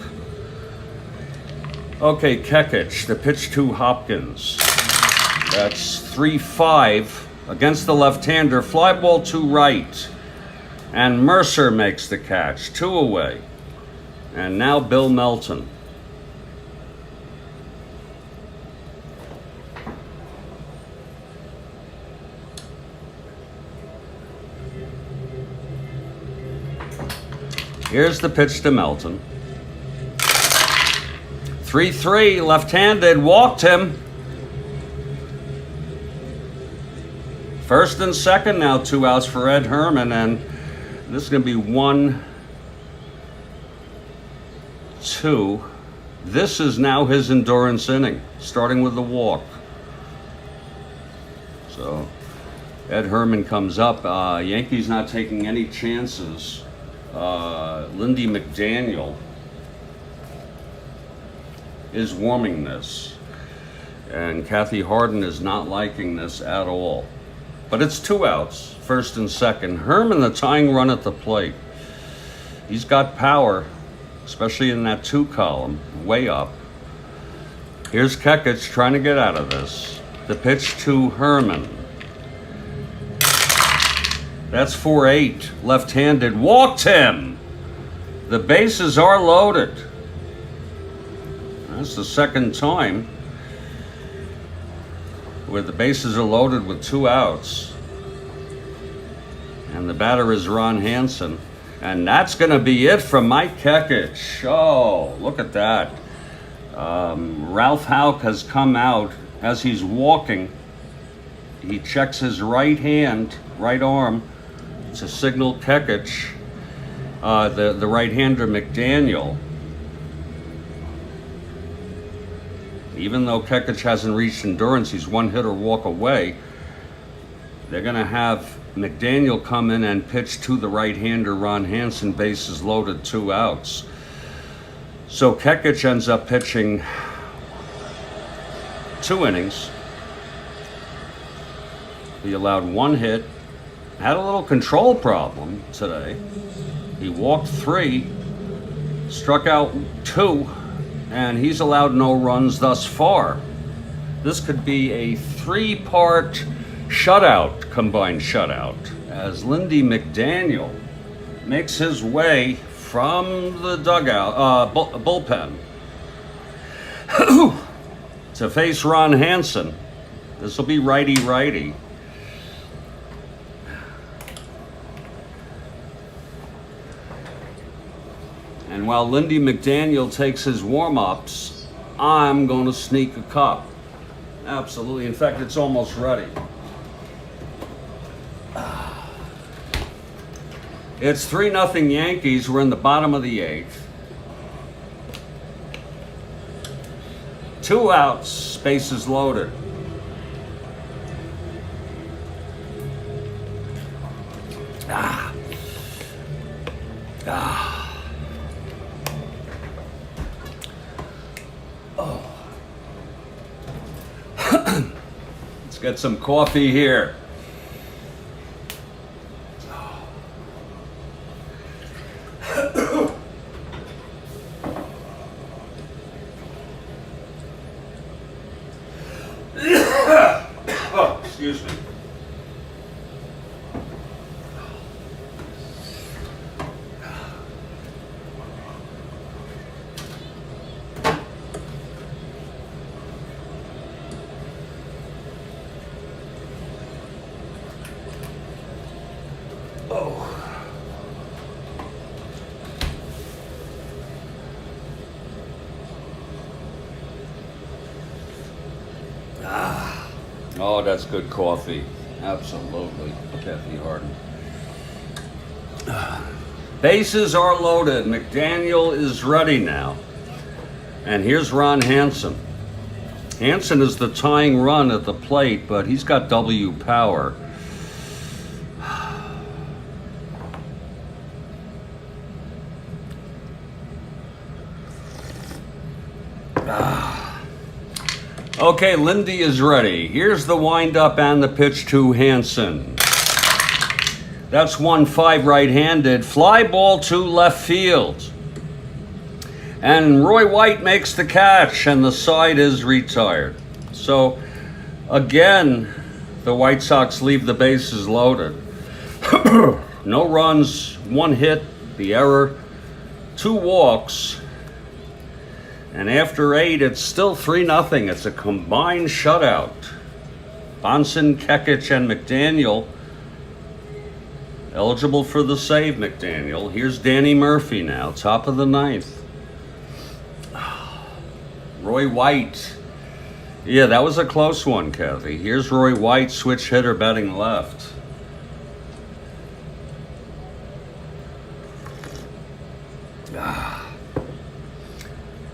Okay, Kekich, the pitch to Hopkins. That's 3-5 against the left-hander. Fly ball to right. And Mercer makes the catch. 2 away. And now Bill Melton. Here's the pitch to Melton. 3-3, left-handed, walked him. First and second now, 2 outs for Ed Herman, and this is going to be 1-2. This is now his endurance inning, starting with the walk. So Ed Herman comes up. Yankees not taking any chances. Lindy McDaniel is warming this, and Kathy Harden is not liking this at all. But it's 2 outs, first and second. Herman, the tying run at the plate. He's got power, especially in that 2 column, way up. Here's Kekich trying to get out of this. The pitch to Herman. That's 4-8, left-handed, walked him. The bases are loaded. That's the second time where the bases are loaded with 2 outs. And the batter is Ron Hansen. And that's going to be it from Mike Kekich. Oh, look at that. Ralph Houck has come out as he's walking. He checks his right hand, right arm, to signal Kekich, the right-hander McDaniel. Even though Kekich hasn't reached endurance, he's 1 hit or walk away. They're going to have McDaniel come in and pitch to the right-hander Ron Hansen, bases loaded, 2 outs. So Kekich ends up pitching 2 innings. He allowed 1 hit, had a little control problem today. He walked 3, struck out 2, and he's allowed no runs thus far. This could be a 3-part shutout, combined shutout, as Lindy McDaniel makes his way from the dugout, bullpen, to face Ron Hansen. This will be righty-righty. And while Lindy McDaniel takes his warm-ups, I'm going to sneak a cup. Absolutely. In fact, it's almost ready. It's 3-0 Yankees. We're in the bottom of the 8th. 2 outs, bases loaded. Let's get some coffee here. Oh, excuse me. Oh, that's good coffee. Absolutely, Kathy Harden. Bases are loaded. McDaniel is ready now. And here's Ron Hansen. Hansen is the tying run at the plate, but he's got W power. Okay, Lindy is ready. Here's the windup and the pitch to Hansen. That's 1-5 right-handed. Fly ball to left field. And Roy White makes the catch, and the side is retired. So, again, the White Sox leave the bases loaded. No runs, 1 hit, the error, 2 walks. And after 8, it's still 3-0. It's a combined shutout. Bahnsen, Kekich, and McDaniel eligible for the save, McDaniel. Here's Danny Murphy now, top of the 9th. Roy White. Yeah, that was a close one, Kathy. Here's Roy White, switch hitter, batting left.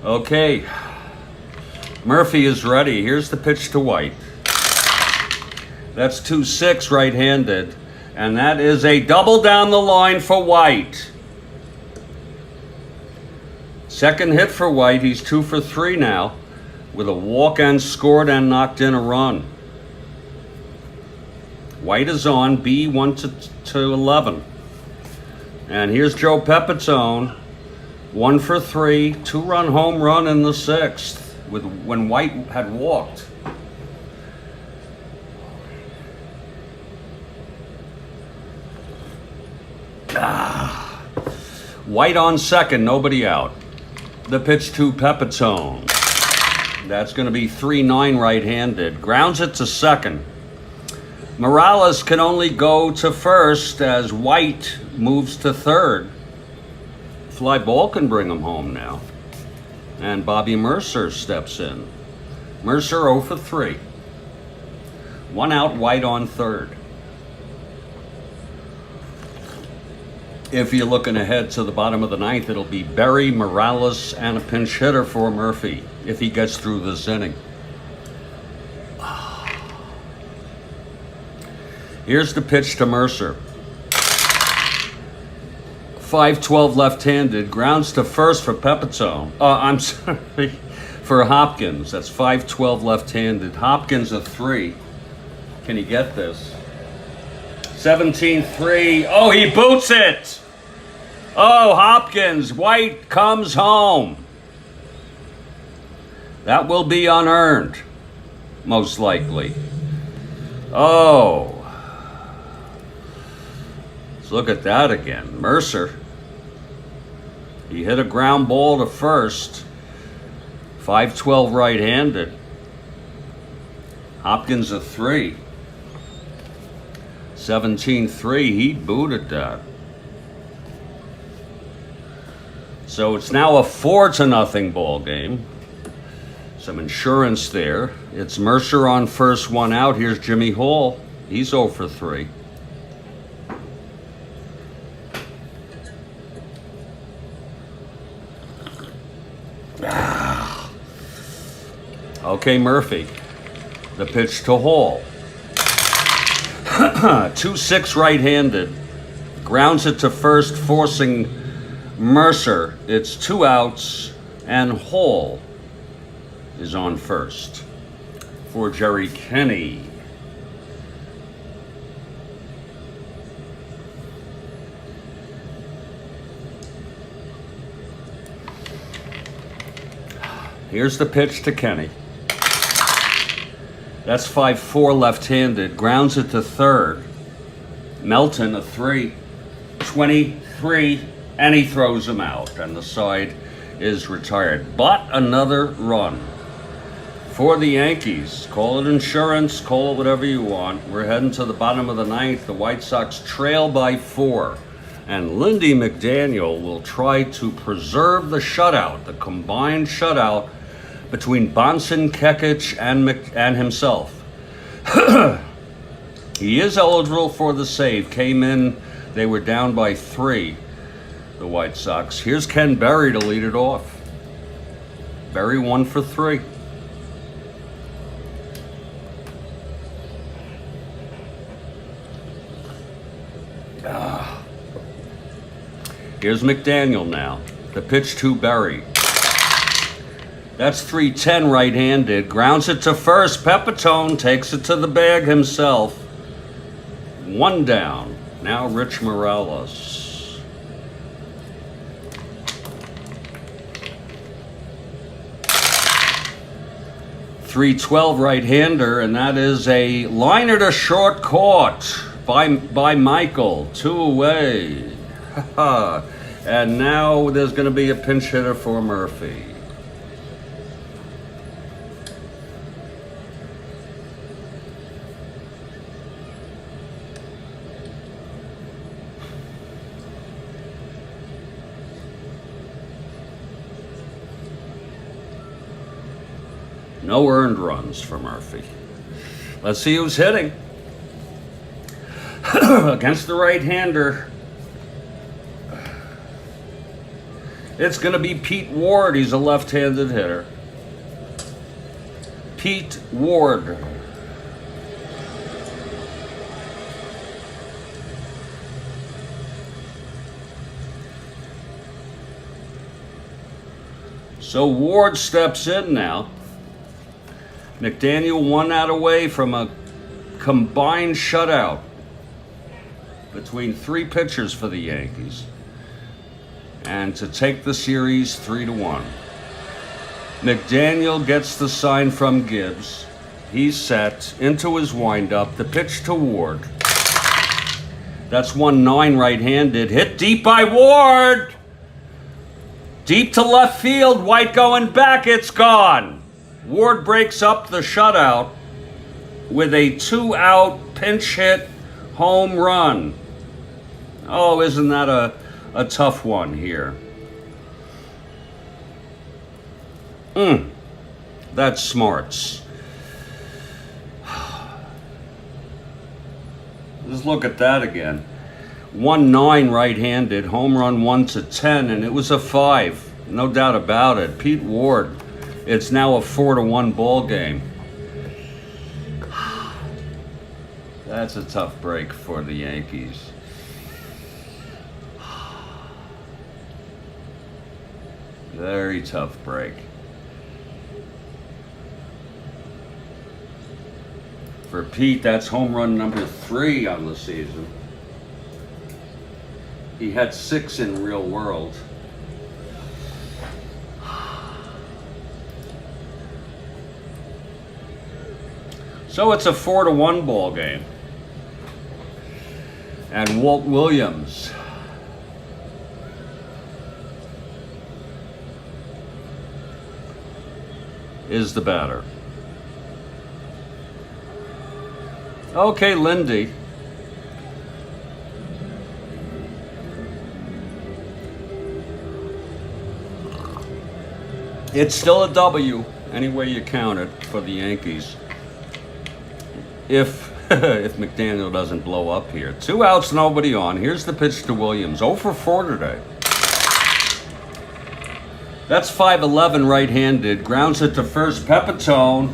Okay, Murphy is ready. Here's the pitch to White. That's 2-6 right-handed, and that is a double down the line for White. Second hit for White. He's 2 for 3 now, with a walk and scored and knocked in a run. White is on, B 1-11. And here's Joe Pepitone. 1 for 3, 2-run home run in the 6th when White had walked. White on second, nobody out. The pitch to Pepitone. That's going to be 3-9 right-handed. Grounds it to second. Morales can only go to first as White moves to third. Fly ball can bring him home now. And Bobby Mercer steps in. Mercer 0 for 3. 1 out, White on third. If you're looking ahead to the bottom of the 9th, it'll be Berry, Morales, and a pinch hitter for Murphy if he gets through this inning. Here's the pitch to Mercer. 5-12 left-handed, grounds to first for Pepitone. I'm sorry, for Hopkins. That's 5-12 left-handed. Hopkins a 3. Can he get this? 17-3. Oh, he boots it. Oh, Hopkins. White comes home. That will be unearned, most likely. Oh. Let's look at that again. Mercer. He hit a ground ball to first. 5-12 right-handed. Hopkins a 3. 17-3. He booted that. So it's now a 4-0 ball game. Some insurance there. It's Mercer on first, one out. Here's Jimmy Hall. He's 0 for 3. Okay, Murphy. The pitch to Hall. 2-6 right-handed. Grounds it to first, forcing Mercer. It's 2 outs, and Hall is on first for Jerry Kenny. Here's the pitch to Kenny. That's 5-4 left-handed. Grounds it to third. Melton, a 3. 23, and he throws him out, and the side is retired. But another run for the Yankees. Call it insurance, call it whatever you want. We're heading to the bottom of the ninth. The White Sox trail by 4. And Lindy McDaniel will try to preserve the shutout, the combined shutout between Bahnsen, Kekich, and himself. He is eligible for the save. Came in, they were down by 3, the White Sox. Here's Ken Berry to lead it off. Berry 1 for 3. Here's McDaniel now. The pitch to Berry. That's 3-10 right-handed. Grounds it to first. Pepitone takes it to the bag himself. 1 down. Now Rich Morales. .312 right-hander, and that is a liner to short caught by Michael. 2 away. And now there's going to be a pinch hitter for Murphy. No earned runs for Murphy. Let's see who's hitting. Against the right-hander. It's going to be Pete Ward. He's a left-handed hitter. Pete Ward. So Ward steps in now. McDaniel 1 out away from a combined shutout between 3 pitchers for the Yankees. And to take the series 3-1. McDaniel gets the sign from Gibbs. He's set into his windup. The pitch to Ward. That's 1-9 right-handed. Hit deep by Ward. Deep to left field. White going back. It's gone. Ward breaks up the shutout with a 2-out pinch hit home run. Oh, isn't that a tough one here? That's smarts. Let's look at that again. 1-9 right-handed, home run 1-10, and it was a 5. No doubt about it. Pete Ward. It's now a 4-1 ball game. That's a tough break for the Yankees. Very tough break. For Pete, that's home run number 3 on the season. He had 6 in real world. So it's a 4-1 ball game. And Walt Williams is the batter. Okay, Lindy. It's still a W, any way you count it, for the Yankees. If if McDaniel doesn't blow up here. 2 outs, nobody on. Here's the pitch to Williams. 0 for 4 today. That's 5'11", right-handed. Grounds it to first. Pepitone.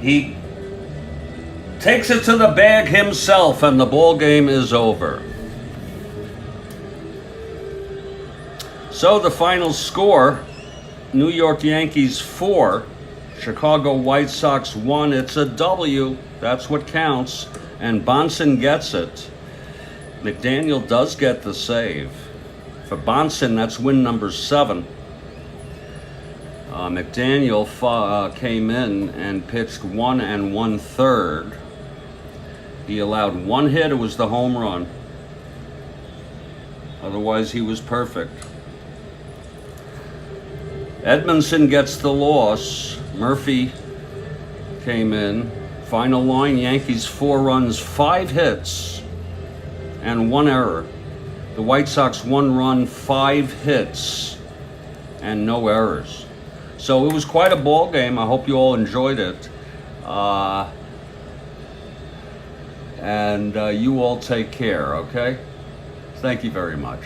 He takes it to the bag himself, and the ball game is over. So the final score, New York Yankees 4, Chicago White Sox 1. It's a W. That's what counts. And Bahnsen gets it. McDaniel does get the save. For Bahnsen, that's win number 7. McDaniel came in and pitched 1 1/3. He allowed 1 hit. It was the home run. Otherwise, he was perfect. Edmondson gets the loss. Murphy came in. Final line, Yankees 4 runs, 5 hits, and 1 error. The White Sox 1 run, 5 hits, and no errors. So it was quite a ball game. I hope you all enjoyed it. And you all take care, okay? Thank you very much.